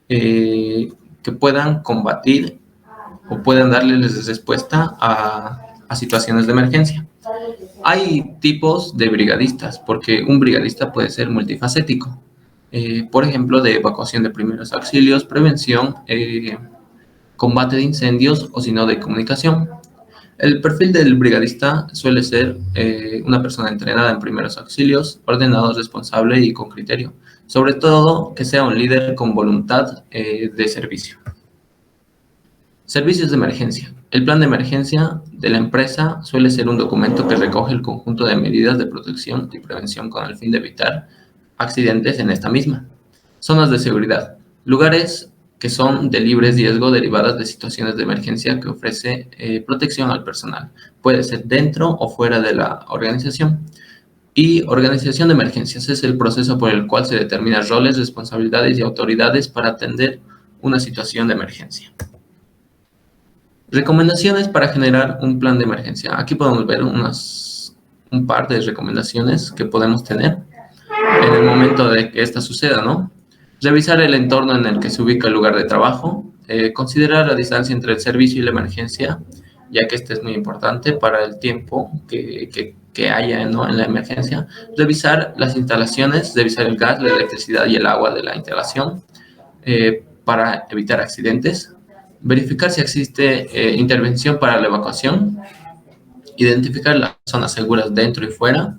E: que puedan combatir o puedan darles respuesta a situaciones de emergencia. Hay tipos de brigadistas, porque un brigadista puede ser multifacético. Por ejemplo, de evacuación de primeros auxilios, prevención, combate de incendios o si no de comunicación. El perfil del brigadista suele ser una persona entrenada en primeros auxilios, ordenado, responsable y con criterio. Sobre todo, que sea un líder con voluntad de servicio. Servicios de emergencia. El plan de emergencia de la empresa suele ser un documento que recoge el conjunto de medidas de protección y prevención con el fin de evitar accidentes en esta misma. Zonas de seguridad. Lugares que son de libre riesgo derivadas de situaciones de emergencia que ofrece protección al personal. Puede ser dentro o fuera de la organización. Y organización de emergencias es el proceso por el cual se determinan roles, responsabilidades y autoridades para atender una situación de emergencia. Recomendaciones para generar un plan de emergencia. Aquí podemos ver un par de recomendaciones que podemos tener en el momento de que esta suceda, ¿no? Revisar el entorno en el que se ubica el lugar de trabajo, considerar la distancia entre el servicio y la emergencia, ya que este es muy importante para el tiempo que haya, ¿no?, en la emergencia. Revisar las instalaciones, revisar el gas, la electricidad y el agua de la instalación para evitar accidentes. Verificar si existe intervención para la evacuación. Identificar las zonas seguras dentro y fuera.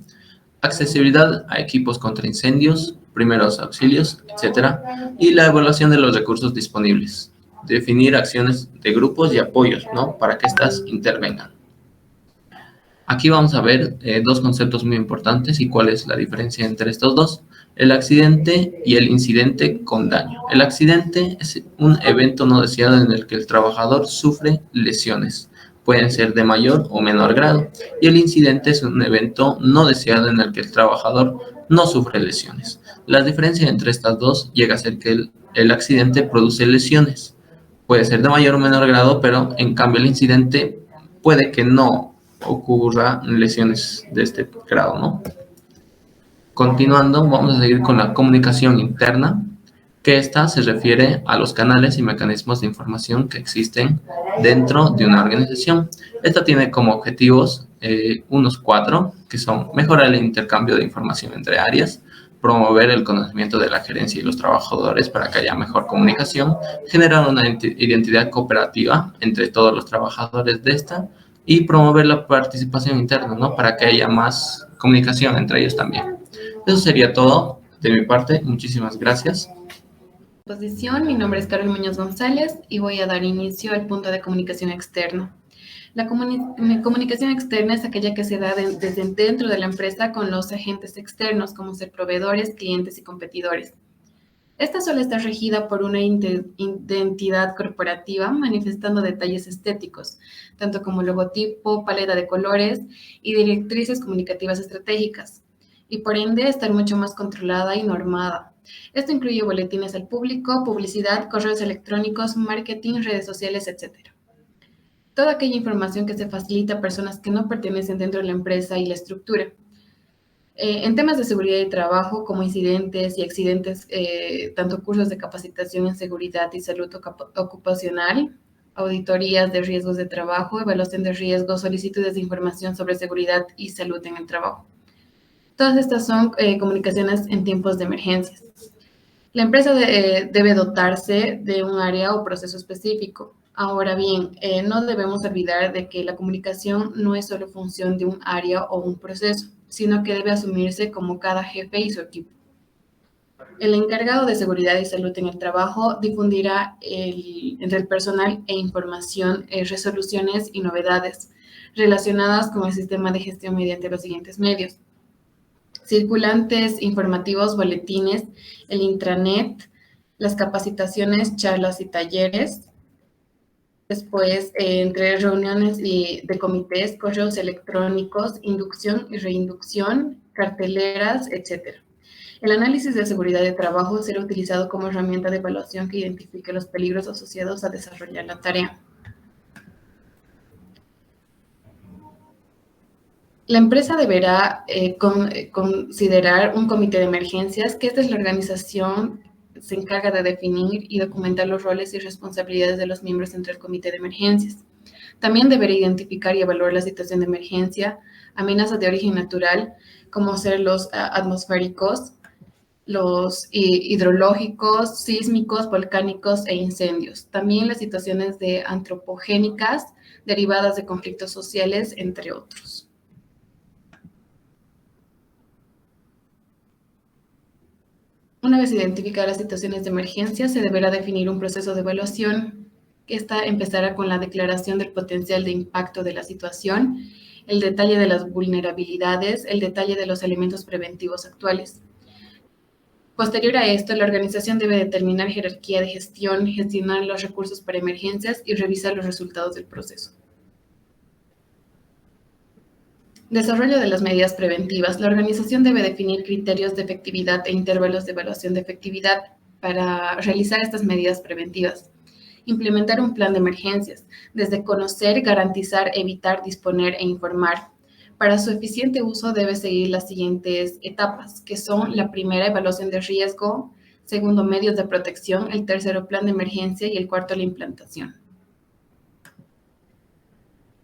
E: Accesibilidad a equipos contra incendios, primeros auxilios, etc. Y la evaluación de los recursos disponibles. Definir acciones de grupos y apoyos, ¿no?, para que éstas intervengan. Aquí vamos a ver dos conceptos muy importantes y cuál es la diferencia entre estos dos. El accidente y el incidente con daño. El accidente es un evento no deseado en el que el trabajador sufre lesiones. Pueden ser de mayor o menor grado. Y el incidente es un evento no deseado en el que el trabajador no sufre lesiones. La diferencia entre estas dos llega a ser que el accidente produce lesiones. Puede ser de mayor o menor grado, pero en cambio el incidente puede que no ocurra lesiones de este grado, ¿no? Continuando, vamos a seguir con la comunicación interna, que esta se refiere a los canales y mecanismos de información que existen dentro de una organización. Esta tiene como objetivos unos 4, que son mejorar el intercambio de información entre áreas, promover el conocimiento de la gerencia y los trabajadores para que haya mejor comunicación, generar una identidad cooperativa entre todos los trabajadores de esta y promover la participación interna, ¿no?, para que haya más comunicación entre ellos también. Eso sería todo de mi parte. Muchísimas gracias.
C: Mi nombre es Carol Muñoz González y voy a dar inicio al punto de comunicación externa. La comunicación externa es aquella que se da desde dentro de la empresa con los agentes externos, como ser proveedores, clientes y competidores. Esta suele estar regida por una identidad corporativa, manifestando detalles estéticos, tanto como logotipo, paleta de colores y directrices comunicativas estratégicas, y por ende estar mucho más controlada y normada. Esto incluye boletines al público, publicidad, correos electrónicos, marketing, redes sociales, etc. Toda aquella información que se facilita a personas que no pertenecen dentro de la empresa y la estructura. En temas de seguridad y trabajo, como incidentes y accidentes, tanto cursos de capacitación en seguridad y salud ocupacional, auditorías de riesgos de trabajo, evaluación de riesgos, solicitudes de información sobre seguridad y salud en el trabajo. Todas estas son comunicaciones en tiempos de emergencias. La empresa debe dotarse de un área o proceso específico. Ahora bien, no debemos olvidar de que la comunicación no es solo función de un área o un proceso, sino que debe asumirse como cada jefe y su equipo. El encargado de seguridad y salud en el trabajo difundirá entre el personal e información, resoluciones y novedades relacionadas con el sistema de gestión mediante los siguientes medios: circulantes informativos, boletines, el intranet, las capacitaciones, charlas y talleres. Después, entre reuniones de comités, correos electrónicos, inducción y reinducción, carteleras, etc. El análisis de seguridad de trabajo será utilizado como herramienta de evaluación que identifique los peligros asociados a desarrollar la tarea. La empresa deberá considerar un comité de emergencias, que esta es la organización que se encarga de definir y documentar los roles y responsabilidades de los miembros dentro del comité de emergencias. También deberá identificar y evaluar la situación de emergencia, amenazas de origen natural, como ser los atmosféricos, los hidrológicos, sísmicos, volcánicos e incendios. También las situaciones antropogénicas derivadas de conflictos sociales, entre otros. Una vez identificadas las situaciones de emergencia, se deberá definir un proceso de evaluación. Esta empezará con la declaración del potencial de impacto de la situación, el detalle de las vulnerabilidades, el detalle de los elementos preventivos actuales. Posterior a esto, la organización debe determinar jerarquía de gestión, gestionar los recursos para emergencias y revisar los resultados del proceso. Desarrollo de las medidas preventivas. La organización debe definir criterios de efectividad e intervalos de evaluación de efectividad para realizar estas medidas preventivas. Implementar un plan de emergencias, desde conocer, garantizar, evitar, disponer e informar. Para su eficiente uso debe seguir las siguientes etapas, que son la primera, evaluación de riesgo; segundo, medios de protección; el tercero, plan de emergencia; y el cuarto, la implantación.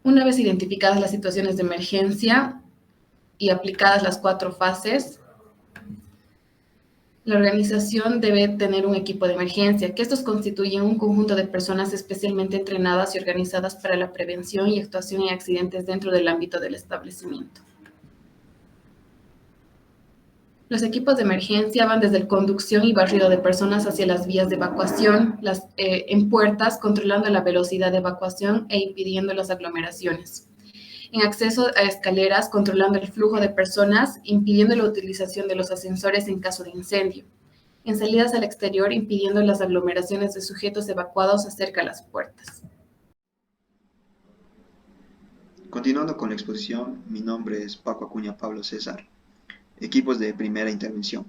C: Una vez identificadas las situaciones de emergencia y aplicadas las 4 fases, la organización debe tener un equipo de emergencia, que estos constituyen un conjunto de personas especialmente entrenadas y organizadas para la prevención y actuación en accidentes dentro del ámbito del establecimiento. Los equipos de emergencia van desde la conducción y barrido de personas hacia las vías de evacuación, en puertas, controlando la velocidad de evacuación e impidiendo las aglomeraciones; en acceso a escaleras, controlando el flujo de personas, impidiendo la utilización de los ascensores en caso de incendio; en salidas al exterior, impidiendo las aglomeraciones de sujetos evacuados cerca de las puertas.
F: Continuando con la exposición, mi nombre es Paco Acuña Pablo César. Equipos de primera intervención.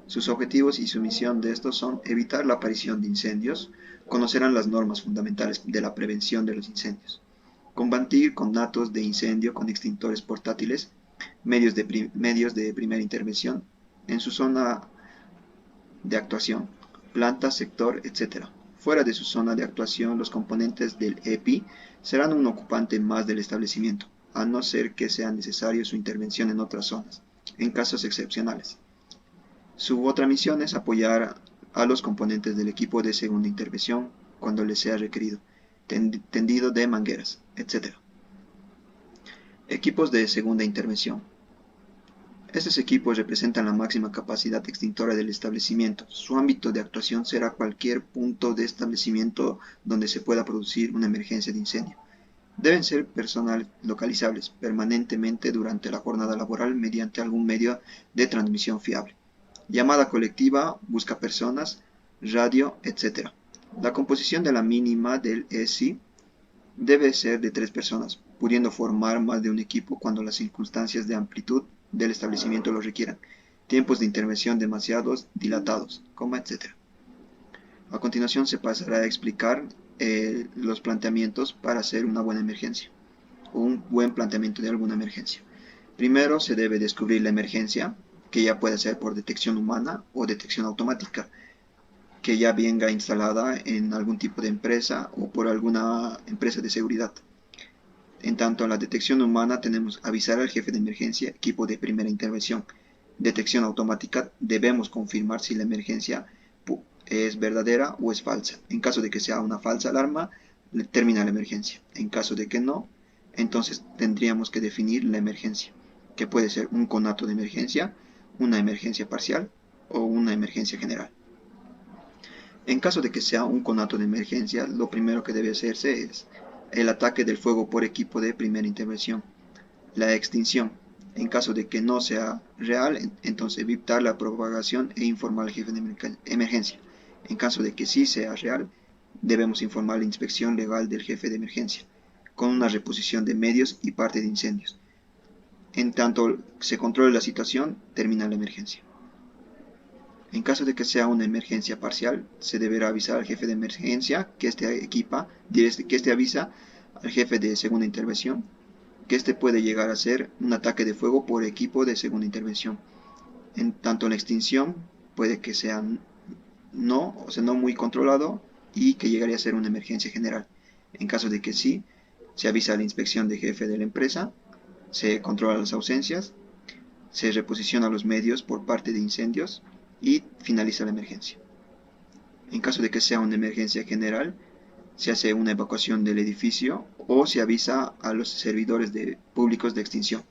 F: Sus objetivos y su misión de estos son evitar la aparición de incendios, conocerán las normas fundamentales de la prevención de los incendios, combatir conatos de incendio con extintores portátiles, medios de primera intervención en su zona de actuación, planta, sector, etc. Fuera de su zona de actuación, los componentes del EPI serán un ocupante más del establecimiento, a no ser que sea necesario su intervención en otras zonas, en casos excepcionales. Su otra misión es apoyar a los componentes del equipo de segunda intervención cuando les sea requerido, tendido de mangueras, etc. Equipos de segunda intervención. Estos equipos representan la máxima capacidad extintora del establecimiento. Su ámbito de actuación será cualquier punto de establecimiento donde se pueda producir una emergencia de incendio. Deben ser personal localizables permanentemente durante la jornada laboral mediante algún medio de transmisión fiable. Llamada colectiva, busca personas, radio, etc. La composición de la mínima del ESI debe ser de 3 personas, pudiendo formar más de un equipo cuando las circunstancias de amplitud del establecimiento lo requieran, tiempos de intervención demasiados dilatados, etc. A continuación se pasará a explicar los planteamientos para hacer una buena emergencia, o un buen planteamiento de alguna emergencia. Primero se debe descubrir la emergencia, que ya puede ser por detección humana o detección automática, que ya venga instalada en algún tipo de empresa o por alguna empresa de seguridad. En tanto, en la detección humana tenemos avisar al jefe de emergencia, equipo de primera intervención. Detección automática, debemos confirmar si la emergencia es verdadera o es falsa. En caso de que sea una falsa alarma, termina la emergencia. En caso de que no, entonces tendríamos que definir la emergencia, que puede ser un conato de emergencia, una emergencia parcial o una emergencia general. En caso de que sea un conato de emergencia, lo primero que debe hacerse es el ataque del fuego por equipo de primera intervención. La extinción. En caso de que no sea real, entonces evitar la propagación e informar al jefe de emergencia. En caso de que sí sea real, debemos informar la inspección legal del jefe de emergencia, con una reposición de medios y parte de incendios. En tanto se controle la situación, termina la emergencia. En caso de que sea una emergencia parcial, se deberá avisar al jefe de emergencia, que este avisa al jefe de segunda intervención, que este puede llegar a ser un ataque de fuego por equipo de segunda intervención. En tanto la extinción puede que sea no muy controlado y que llegaría a ser una emergencia general. En caso de que sí, se avisa a la inspección de jefe de la empresa, se controlan las ausencias, se reposiciona los medios por parte de incendios y finaliza la emergencia. En caso de que sea una emergencia general, se hace una evacuación del edificio o se avisa a los servidores públicos de extinción.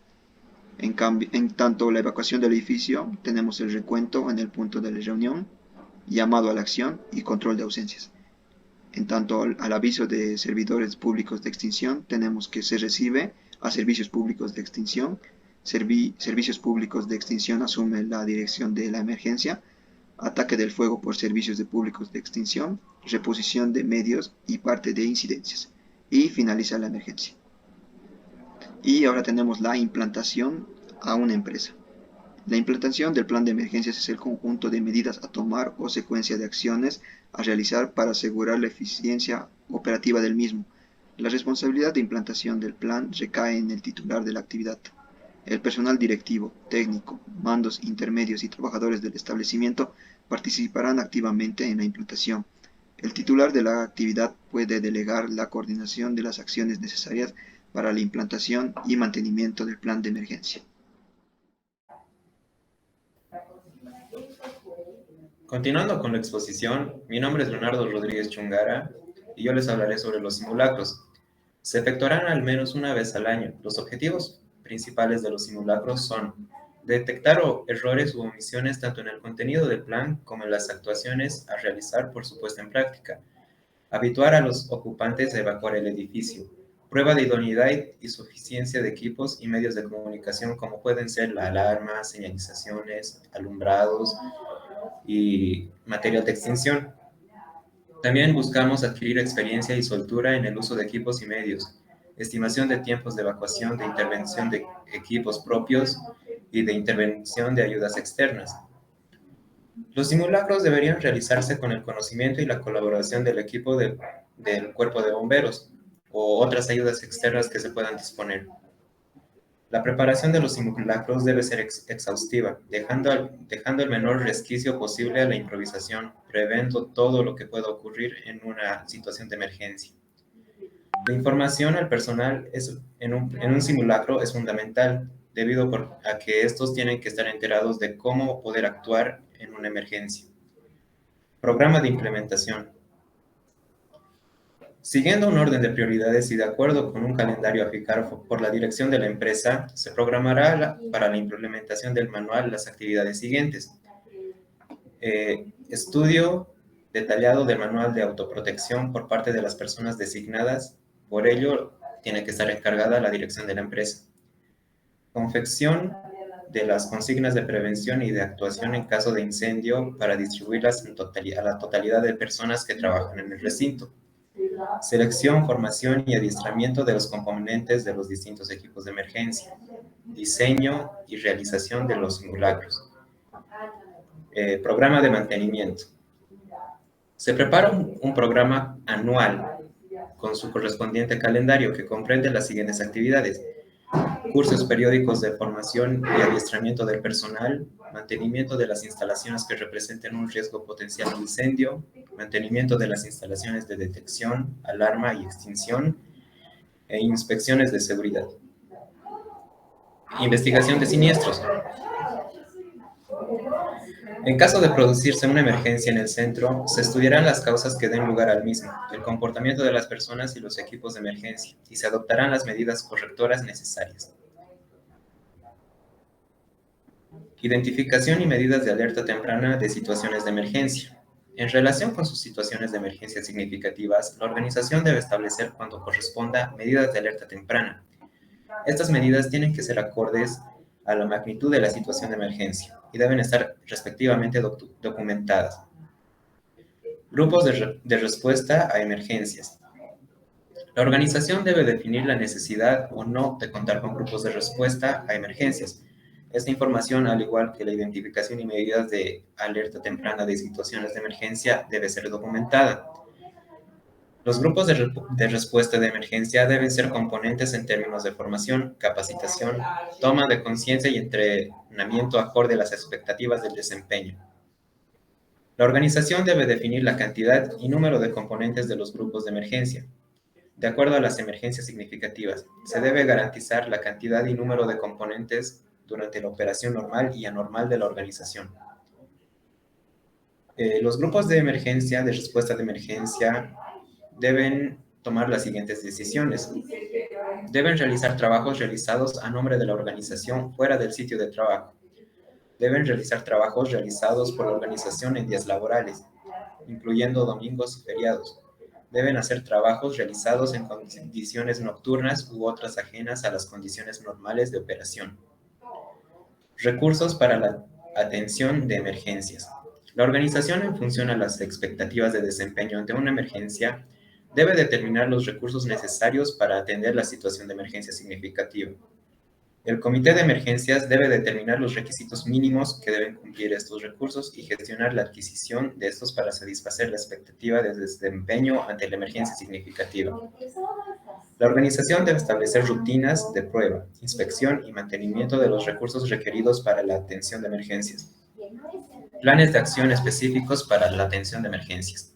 F: En tanto la evacuación del edificio, tenemos el recuento en el punto de la reunión, llamado a la acción y control de ausencias. En tanto al aviso de servidores públicos de extinción, tenemos que se recibe a servicios públicos de extinción. Servicios públicos de extinción asumen la dirección de la emergencia, ataque del fuego por servicios de públicos de extinción, reposición de medios y parte de incidencias, y finaliza la emergencia. Y ahora tenemos la implantación a una empresa. La implantación del plan de emergencias es el conjunto de medidas a tomar o secuencia de acciones a realizar para asegurar la eficiencia operativa del mismo. La responsabilidad de implantación del plan recae en el titular de la actividad. El personal directivo, técnico, mandos intermedios y trabajadores del establecimiento participarán activamente en la implantación. El titular de la actividad puede delegar la coordinación de las acciones necesarias para la implantación y mantenimiento del plan de emergencia.
G: Continuando con la exposición, mi nombre es Leonardo Rodríguez Chungara y yo les hablaré sobre los simulacros. Se efectuarán al menos una vez al año. Los objetivos principales de los simulacros son detectar errores u omisiones tanto en el contenido del plan como en las actuaciones a realizar por su puesta en práctica, habituar a los ocupantes a evacuar el edificio, prueba de idoneidad y suficiencia de equipos y medios de comunicación como pueden ser la alarma, señalizaciones, alumbrados y material de extinción. También buscamos adquirir experiencia y soltura en el uso de equipos y medios, estimación de tiempos de evacuación, de intervención de equipos propios y de intervención de ayudas externas. Los simulacros deberían realizarse con el conocimiento y la colaboración del equipo del cuerpo de bomberos o otras ayudas externas que se puedan disponer. La preparación de los simulacros debe ser exhaustiva, dejando el menor resquicio posible a la improvisación, previendo todo lo que pueda ocurrir en una situación de emergencia. La información al personal en un simulacro es fundamental, debido a que estos tienen que estar enterados de cómo poder actuar en una emergencia. Programa de implementación. Siguiendo un orden de prioridades y de acuerdo con un calendario a fijar por la dirección de la empresa, se programará para la implementación del manual las actividades siguientes. Estudio detallado del manual de autoprotección por parte de las personas designadas, por ello tiene que estar encargada la dirección de la empresa. Confección de las consignas de prevención y de actuación en caso de incendio para distribuirlas a la totalidad de personas que trabajan en el recinto. Selección, formación y adiestramiento de los componentes de los distintos equipos de emergencia. Diseño y realización de los simulacros. Programa de mantenimiento. Se prepara un programa anual con su correspondiente calendario que comprende las siguientes actividades: cursos periódicos de formación y adiestramiento del personal, mantenimiento de las instalaciones que representen un riesgo potencial de incendio, mantenimiento de las instalaciones de detección, alarma y extinción, e inspecciones de seguridad. Investigación de siniestros. En caso de producirse una emergencia en el centro, se estudiarán las causas que den lugar al mismo, el comportamiento de las personas y los equipos de emergencia, y se adoptarán las medidas correctoras necesarias. Identificación y medidas de alerta temprana de situaciones de emergencia. En relación con sus situaciones de emergencia significativas, la organización debe establecer cuando corresponda medidas de alerta temprana. Estas medidas tienen que ser acordes a la magnitud de la situación de emergencia y deben estar respectivamente documentadas. Grupos de respuesta a emergencias. La organización debe definir la necesidad o no de contar con grupos de respuesta a emergencias. Esta información, al igual que la identificación y medidas de alerta temprana de situaciones de emergencia, debe ser documentada. Los grupos de respuesta de emergencia deben ser componentes en términos de formación, capacitación, toma de conciencia y entrenamiento acorde a las expectativas del desempeño. La organización debe definir la cantidad y número de componentes de los grupos de emergencia. De acuerdo a las emergencias significativas, se debe garantizar la cantidad y número de componentes durante la operación normal y anormal de la organización. Los grupos de emergencia, de respuesta de emergencia, deben tomar las siguientes decisiones. Deben realizar trabajos realizados a nombre de la organización fuera del sitio de trabajo. Deben realizar trabajos realizados por la organización en días laborales, incluyendo domingos y feriados. Deben hacer trabajos realizados en condiciones nocturnas u otras ajenas a las condiciones normales de operación. Recursos para la atención de emergencias. La organización, en función a las expectativas de desempeño ante una emergencia, debe determinar los recursos necesarios para atender la situación de emergencia significativa. El comité de emergencias debe determinar los requisitos mínimos que deben cumplir estos recursos y gestionar la adquisición de estos para satisfacer la expectativa de desempeño ante la emergencia significativa. La organización debe establecer rutinas de prueba, inspección y mantenimiento de los recursos requeridos para la atención de emergencias. Planes de acción específicos para la atención de emergencias.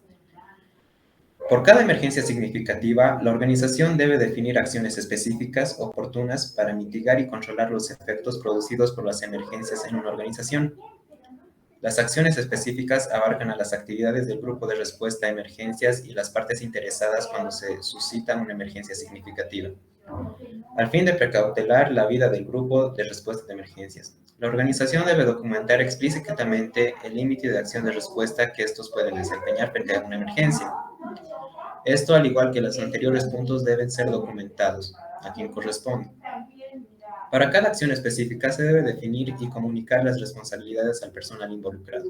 G: Por cada emergencia significativa, la organización debe definir acciones específicas oportunas para mitigar y controlar los efectos producidos por las emergencias en una organización. Las acciones específicas abarcan a las actividades del grupo de respuesta a emergencias y las partes interesadas cuando se suscita una emergencia significativa, al fin de precautelar la vida del grupo de respuesta de emergencias. La organización debe documentar explícitamente el límite de acción de respuesta que estos pueden desempeñar frente a una emergencia. Esto, al igual que los anteriores puntos, deben ser documentados a quien corresponde. Para cada acción específica se debe definir y comunicar las responsabilidades al personal involucrado.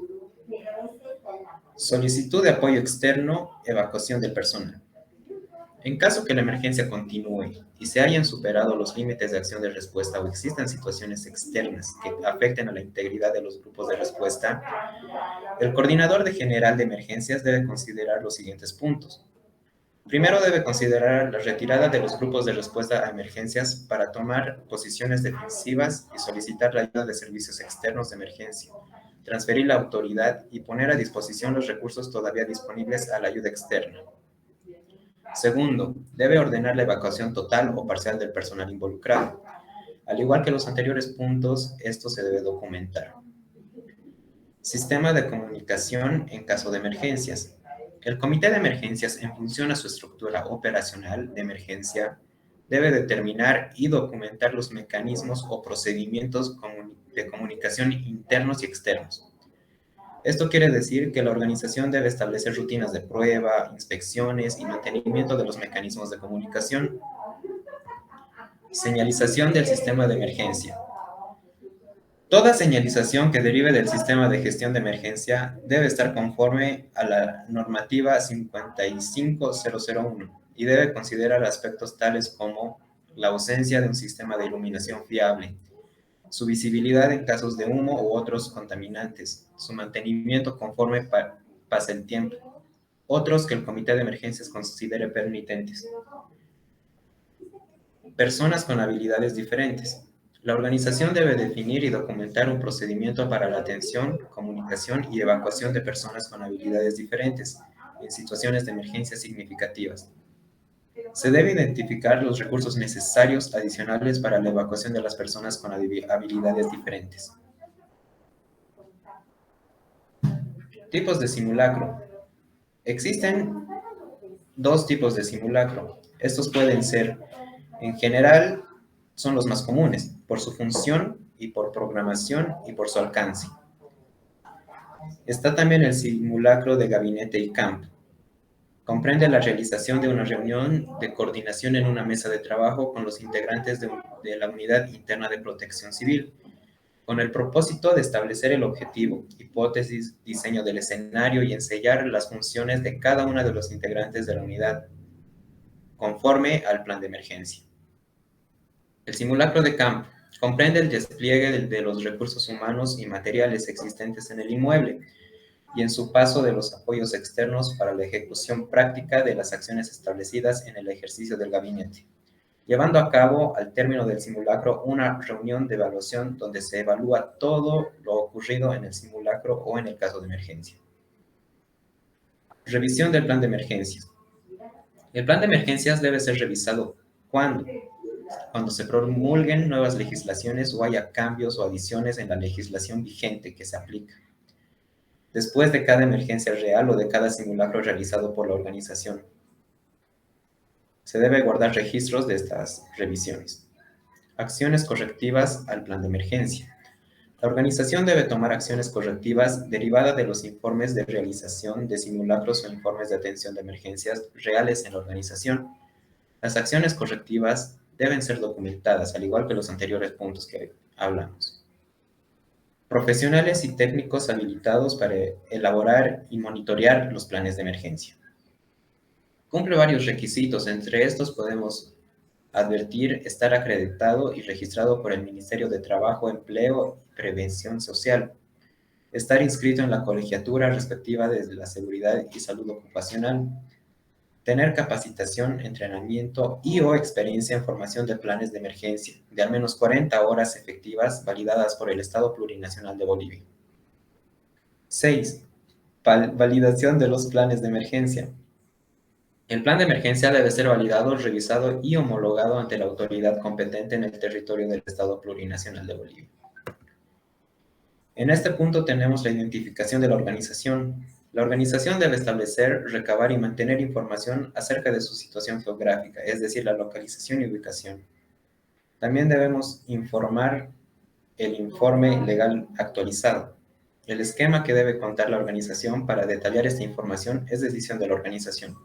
G: Solicitud de apoyo externo, evacuación del personal. En caso que la emergencia continúe y se hayan superado los límites de acción de respuesta o existan situaciones externas que afecten a la integridad de los grupos de respuesta, el coordinador general de emergencias debe considerar los siguientes puntos. Primero, debe considerar la retirada de los grupos de respuesta a emergencias para tomar posiciones defensivas y solicitar la ayuda de servicios externos de emergencia, transferir la autoridad y poner a disposición los recursos todavía disponibles a la ayuda externa. Segundo, debe ordenar la evacuación total o parcial del personal involucrado. Al igual que los anteriores puntos, esto se debe documentar. Sistema de comunicación en caso de emergencias. El comité de emergencias, en función a su estructura operacional de emergencia, debe determinar y documentar los mecanismos o procedimientos de comunicación internos y externos. Esto quiere decir que la organización debe establecer rutinas de prueba, inspecciones y mantenimiento de los mecanismos de comunicación. Señalización del sistema de emergencia. Toda señalización que derive del sistema de gestión de emergencia debe estar conforme a la normativa 55001 y debe considerar aspectos tales como la ausencia de un sistema de iluminación fiable, su visibilidad en casos de humo u otros contaminantes, su mantenimiento conforme pase el tiempo, otros que el comité de emergencias considere permitentes. Personas con habilidades diferentes. La organización debe definir y documentar un procedimiento para la atención, comunicación y evacuación de personas con habilidades diferentes en situaciones de emergencia significativas. Se debe identificar los recursos necesarios adicionales para la evacuación de las personas con habilidades diferentes. Tipos de simulacro. Existen dos tipos de simulacro. Estos pueden ser, en general, son los más comunes, por su función y por programación y por su alcance. Está también el simulacro de gabinete y campo. Comprende la realización de una reunión de coordinación en una mesa de trabajo con los integrantes de la Unidad Interna de Protección Civil, con el propósito de establecer el objetivo, hipótesis, diseño del escenario y ensayar las funciones de cada uno de los integrantes de la unidad, conforme al plan de emergencia. El simulacro de campo comprende el despliegue de los recursos humanos y materiales existentes en el inmueble y en su paso de los apoyos externos para la ejecución práctica de las acciones establecidas en el ejercicio del gabinete, llevando a cabo al término del simulacro una reunión de evaluación donde se evalúa todo lo ocurrido en el simulacro o en el caso de emergencia. Revisión del plan de emergencias. El plan de emergencias debe ser revisado cuando se promulguen nuevas legislaciones o haya cambios o adiciones en la legislación vigente que se aplica. Después de cada emergencia real o de cada simulacro realizado por la organización. Se debe guardar registros de estas revisiones. Acciones correctivas al plan de emergencia. La organización debe tomar acciones correctivas derivadas de los informes de realización de simulacros o informes de atención de emergencias reales en la organización. Las acciones correctivas deben ser documentadas, al igual que los anteriores puntos que hablamos. Profesionales y técnicos habilitados para elaborar y monitorear los planes de emergencia. Cumple varios requisitos, entre estos podemos advertir estar acreditado y registrado por el Ministerio de Trabajo, Empleo y Prevención Social, estar inscrito en la colegiatura respectiva de la seguridad y salud ocupacional, tener capacitación, entrenamiento y o experiencia en formación de planes de emergencia de al menos 40 horas efectivas validadas por el Estado Plurinacional de Bolivia. 6. Validación de los planes de emergencia. El plan de emergencia debe ser validado, revisado y homologado ante la autoridad competente en el territorio del Estado Plurinacional de Bolivia. En este punto tenemos la identificación de la organización. La organización debe establecer, recabar y mantener información acerca de su situación geográfica, es decir, la localización y ubicación. También debemos informar el informe legal actualizado. El esquema que debe contar la organización para detallar esta información es decisión de la organización.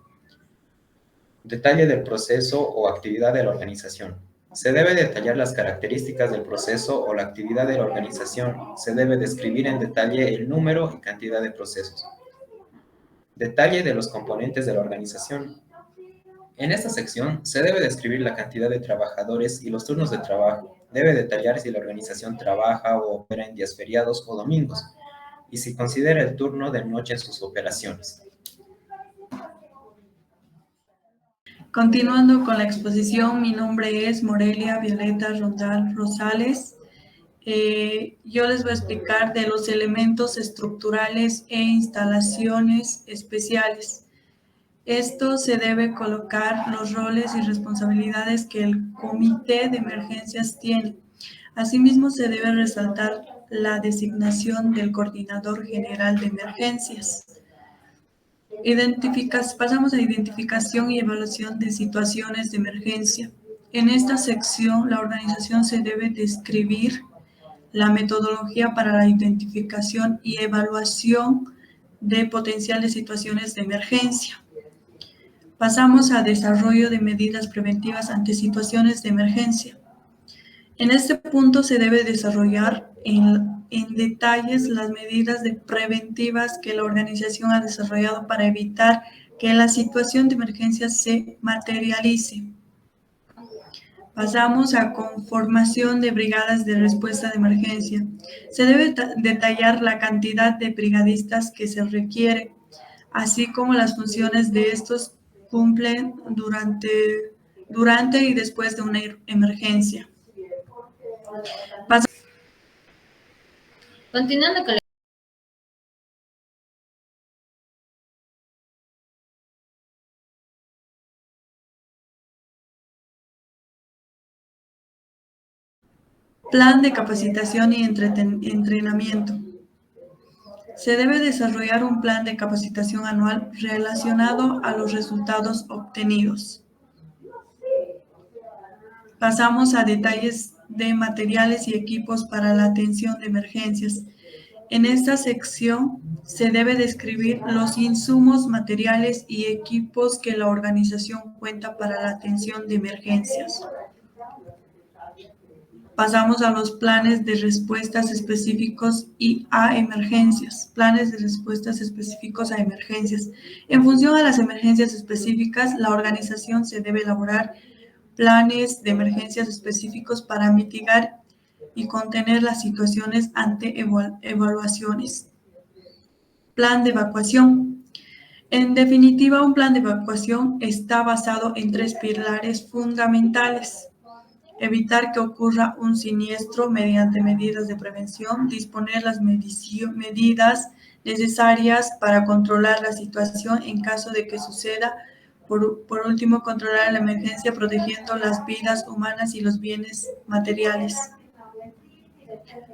G: Detalle del proceso o actividad de la organización. Se debe detallar las características del proceso o la actividad de la organización. Se debe describir en detalle el número y cantidad de procesos. Detalle de los componentes de la organización. En esta sección se debe describir la cantidad de trabajadores y los turnos de trabajo. Debe detallar si la organización trabaja o opera en días feriados o domingos y si considera el turno de noche en sus operaciones.
H: Continuando con la exposición, mi nombre es Morelia Violeta Rondal Rosales. Yo les voy a explicar de los elementos estructurales e instalaciones especiales. Esto se debe colocar los roles y responsabilidades que el Comité de Emergencias tiene. Asimismo, se debe resaltar la designación del Coordinador General de Emergencias. Pasamos a identificación y evaluación de situaciones de emergencia. En esta sección, la organización se debe describir la metodología para la identificación y evaluación de potenciales situaciones de emergencia. Pasamos a desarrollo de medidas preventivas ante situaciones de emergencia. En este punto se debe desarrollar en detalles las medidas preventivas que la organización ha desarrollado para evitar que la situación de emergencia se materialice. Pasamos a conformación de brigadas de respuesta de emergencia. Se debe detallar la cantidad de brigadistas que se requiere, así como las funciones de estos cumplen durante y después de una emergencia.
A: Continuando con la
H: plan de capacitación y entrenamiento. Se debe desarrollar un plan de capacitación anual relacionado a los resultados obtenidos. Pasamos a detalles de materiales y equipos para la atención de emergencias. En esta sección se debe describir los insumos, materiales y equipos que la organización cuenta para la atención de emergencias. Pasamos a los planes de respuestas específicos y a emergencias. Planes de respuestas específicos a emergencias. En función a las emergencias específicas, la organización se debe elaborar planes de emergencias específicos para mitigar y contener las situaciones ante evaluaciones. Plan de evacuación. En definitiva, un plan de evacuación está basado en 3 pilares fundamentales. Evitar que ocurra un siniestro mediante medidas de prevención, disponer las medidas necesarias para controlar la situación en caso de que suceda. Por último, controlar la emergencia protegiendo las vidas humanas y los bienes materiales.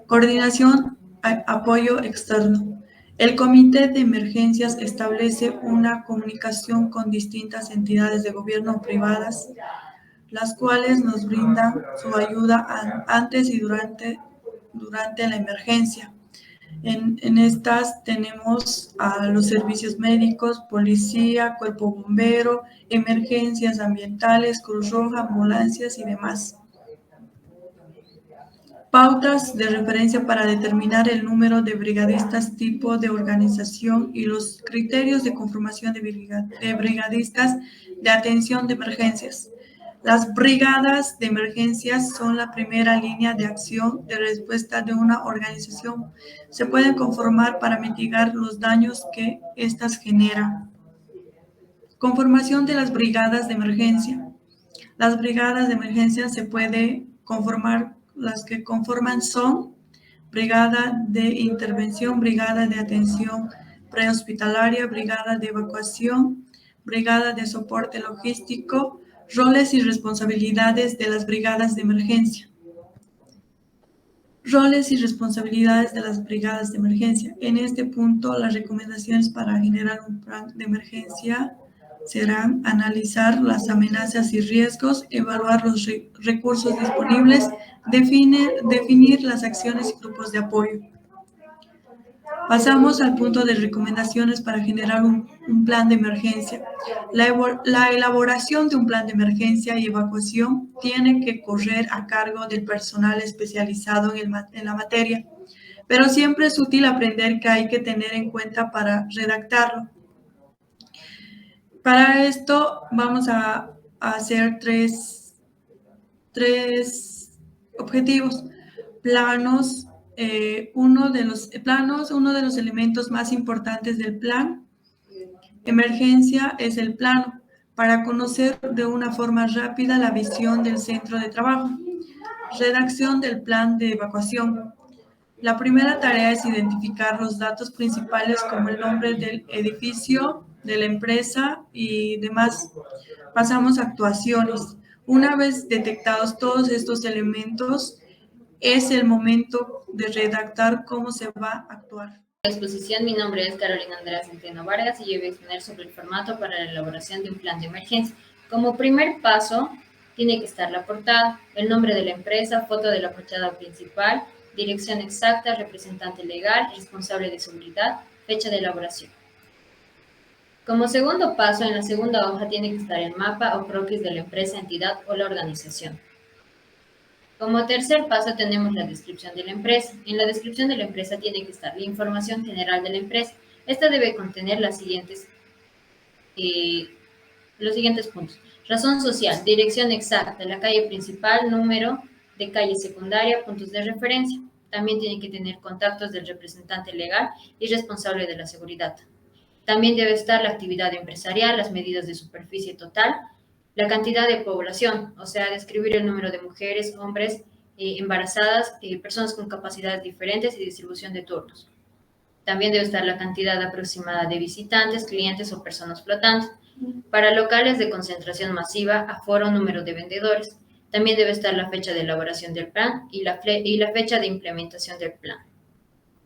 H: Coordinación, apoyo externo. El Comité de Emergencias establece una comunicación con distintas entidades de gobierno privadas, las cuales nos brindan su ayuda antes y durante la emergencia. En estas tenemos a los servicios médicos, policía, cuerpo bombero, emergencias ambientales, Cruz Roja, ambulancias y demás. Pautas de referencia para determinar el número de brigadistas, tipo de organización y los criterios de conformación de brigadistas de atención de emergencias. Las brigadas de emergencias son la primera línea de acción de respuesta de una organización. Se pueden conformar para mitigar los daños que éstas generan. Conformación de las brigadas de emergencia. Las brigadas de emergencia se puede conformar, las que conforman son brigada de intervención, brigada de atención prehospitalaria, brigada de evacuación, brigada de soporte logístico, roles y responsabilidades de las brigadas de emergencia. Roles y responsabilidades de las brigadas de emergencia. En este punto, las recomendaciones para generar un plan de emergencia serán analizar las amenazas y riesgos, evaluar los recursos disponibles, definir las acciones y grupos de apoyo. Pasamos al punto de recomendaciones para generar un plan de emergencia. La elaboración de un plan de emergencia y evacuación tiene que correr a cargo del personal especializado en la materia, pero siempre es útil aprender que hay que tener en cuenta para redactarlo. Para esto vamos a hacer tres objetivos. Planos. Uno de los elementos más importantes del plan emergencia es el plano, para conocer de una forma rápida la visión del centro de trabajo. Redacción del plan de evacuación. La primera tarea es identificar los datos principales como el nombre del edificio, de la empresa y demás. Pasamos a actuaciones. Una vez detectados todos estos elementos, es el momento de redactar cómo se va a actuar.
A: La exposición, mi nombre es Carolina Andrea Centeno Vargas y yo voy a exponer sobre el formato para la elaboración de un plan de emergencia. Como primer paso, tiene que estar la portada, el nombre de la empresa, foto de la fachada principal, dirección exacta, representante legal, responsable de seguridad, fecha de elaboración. Como segundo paso, en la segunda hoja tiene que estar el mapa o croquis de la empresa, entidad o la organización. Como tercer paso tenemos la descripción de la empresa. En la descripción de la empresa tiene que estar la información general de la empresa. Esta debe contener los siguientes puntos. Razón social, dirección exacta, la calle principal, número de calle secundaria, puntos de referencia. También tiene que tener contactos del representante legal y responsable de la seguridad. También debe estar la actividad empresarial, las medidas de superficie total, la cantidad de población, o sea, describir el número de mujeres, hombres, embarazadas, personas con capacidades diferentes y distribución de turnos. También debe estar la cantidad aproximada de visitantes, clientes o personas flotantes. Para locales de concentración masiva, aforo, número de vendedores. También debe estar la fecha de elaboración del plan y la fecha de implementación del plan.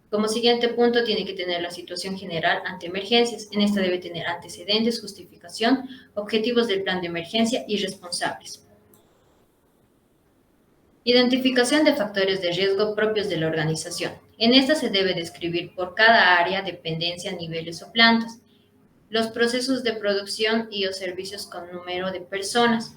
A: Como siguiente punto, tiene que tener la situación general ante emergencias. En esta debe tener antecedentes, justificación, objetivos del plan de emergencia y responsables. Identificación de factores de riesgo propios de la organización. En esta se debe describir por cada área, dependencia, niveles o plantas, los procesos de producción y o servicios con número de personas,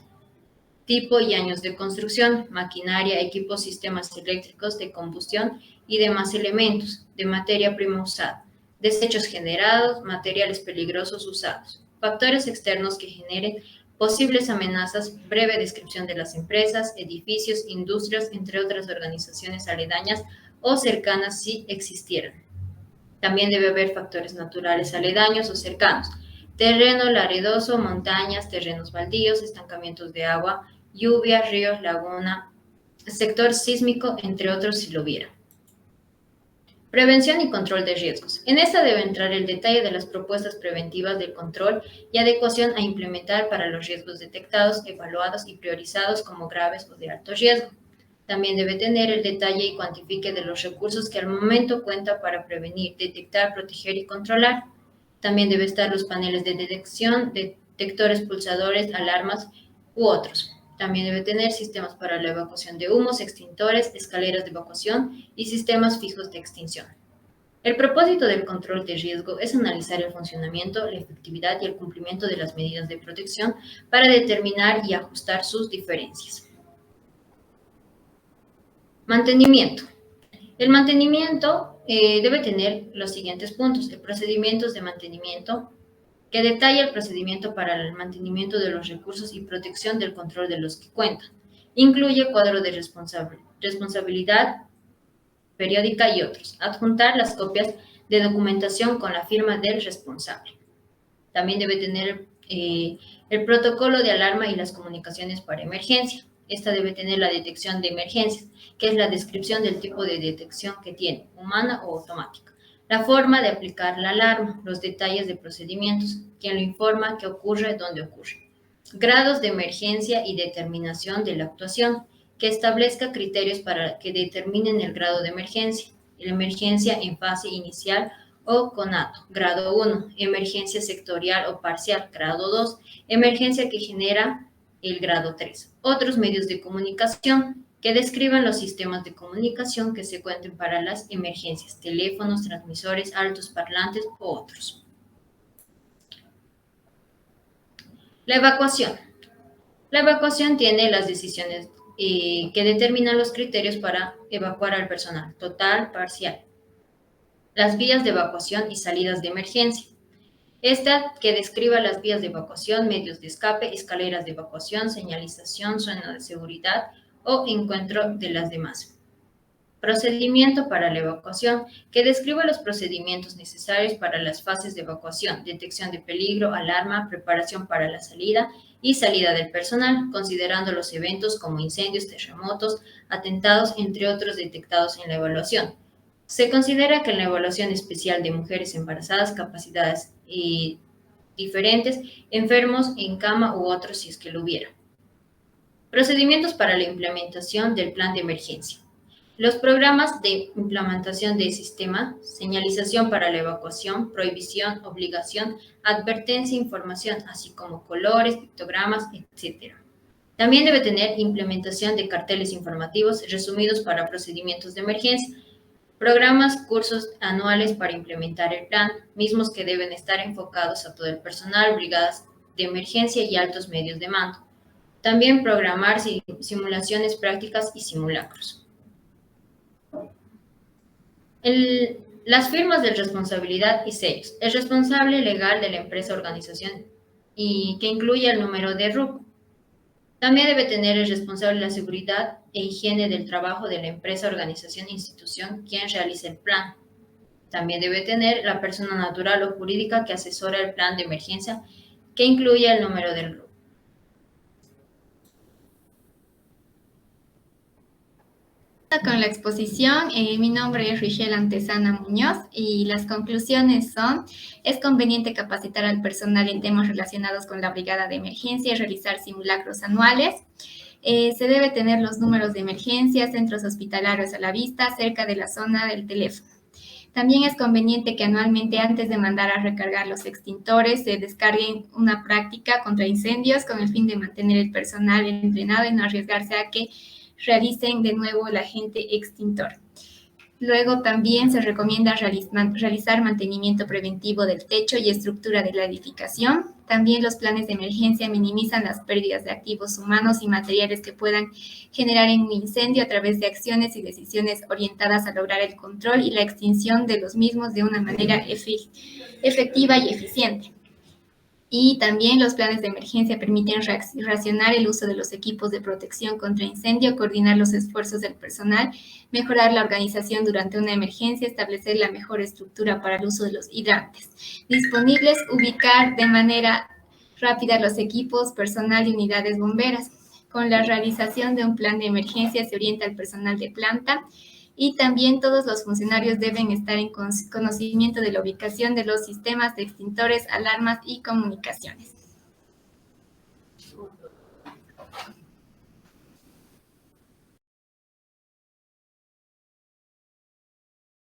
A: tipo y años de construcción, maquinaria, equipos, sistemas eléctricos de combustión y demás elementos de materia prima usada, desechos generados, materiales peligrosos usados, factores externos que generen posibles amenazas, breve descripción de las empresas, edificios, industrias, entre otras organizaciones aledañas o cercanas si existieran. También debe haber factores naturales aledaños o cercanos, terreno laredoso, montañas, terrenos baldíos, estancamientos de agua, lluvias, ríos, laguna, sector sísmico, entre otros si lo hubiera. Prevención y control de riesgos. En esta debe entrar el detalle de las propuestas preventivas del control y adecuación a implementar para los riesgos detectados, evaluados y priorizados como graves o de alto riesgo. También debe tener el detalle y cuantifique de los recursos que al momento cuenta para prevenir, detectar, proteger y controlar. También debe estar los paneles de detección, detectores, pulsadores, alarmas u otros. También debe tener sistemas para la evacuación de humos, extintores, escaleras de evacuación y sistemas fijos de extinción. El propósito del control de riesgo es analizar el funcionamiento, la efectividad y el cumplimiento de las medidas de protección para determinar y ajustar sus diferencias.
I: Mantenimiento. El mantenimiento debe tener los siguientes puntos. El procedimientos de mantenimiento, que detalla el procedimiento para el mantenimiento de los recursos y protección del control de los que cuentan. Incluye cuadro de responsabilidad periódica y otros. Adjuntar las copias de documentación con la firma del responsable. También debe tener el protocolo de alarma y las comunicaciones para emergencia. Esta debe tener la detección de emergencias, que es la descripción del tipo de detección que tiene, humana o automática. La forma de aplicar la alarma, los detalles de procedimientos, quién lo informa, qué ocurre, dónde ocurre. Grados de emergencia y determinación de la actuación, que establezca criterios para que determinen el grado de emergencia. La emergencia en fase inicial o conato, grado 1, emergencia sectorial o parcial, grado 2, emergencia que genera el grado 3. Otros medios de comunicación que describan los sistemas de comunicación que se cuenten para las emergencias, teléfonos, transmisores, altos parlantes u otros. La evacuación. La evacuación tiene las decisiones que determinan los criterios para evacuar al personal, total, parcial. Las vías de evacuación y salidas de emergencia. Esta que describa las vías de evacuación, medios de escape, escaleras de evacuación, señalización, zona de seguridad o encuentro de las demás. Procedimiento para la evacuación, que describa los procedimientos necesarios para las fases de evacuación, detección de peligro, alarma, preparación para la salida y salida del personal, considerando los eventos como incendios, terremotos, atentados, entre otros detectados en la evaluación. Se considera que en la evaluación especial de mujeres embarazadas, capacidades diferentes, enfermos en cama u otros si es que lo hubiera. Procedimientos para la implementación del plan de emergencia. Los programas de implementación del sistema, señalización para la evacuación, prohibición, obligación, advertencia, información, así como colores, pictogramas, etc. También debe tener implementación de carteles informativos resumidos para procedimientos de emergencia, programas, cursos anuales para implementar el plan, mismos que deben estar enfocados a todo el personal, brigadas de emergencia y altos medios de mando. También programar simulaciones prácticas y simulacros. Las firmas de responsabilidad y sellos. El responsable legal de la empresa o organización y que incluye el número de RUC. También debe tener el responsable de la seguridad e higiene del trabajo de la empresa, organización e institución quien realice el plan. También debe tener la persona natural o jurídica que asesora el plan de emergencia que incluye el número del RUC.
A: Con la exposición, mi nombre es Richelle Antesana Muñoz y las conclusiones son: es conveniente capacitar al personal en temas relacionados con la brigada de emergencia y realizar simulacros anuales. Se debe tener los números de emergencia, centros hospitalarios a la vista, cerca de la zona del teléfono. También es conveniente que anualmente, antes de mandar a recargar los extintores, se descarguen una práctica contra incendios con el fin de mantener el personal entrenado y no arriesgarse a que realicen de nuevo el agente extintor. Luego también se recomienda realizar mantenimiento preventivo del techo y estructura de la edificación. También los planes de emergencia minimizan las pérdidas de activos humanos y materiales que puedan generar en un incendio a través de acciones y decisiones orientadas a lograr el control y la extinción de los mismos de una manera efectiva y eficiente. Y también los planes de emergencia permiten racionar el uso de los equipos de protección contra incendio, coordinar los esfuerzos del personal, mejorar la organización durante una emergencia, establecer la mejor estructura para el uso de los hidrantes disponibles, ubicar de manera rápida los equipos, personal y unidades bomberas. Con la realización de un plan de emergencia se orienta al personal de planta, y también todos los funcionarios deben estar en conocimiento de la ubicación de los sistemas de extintores, alarmas y comunicaciones.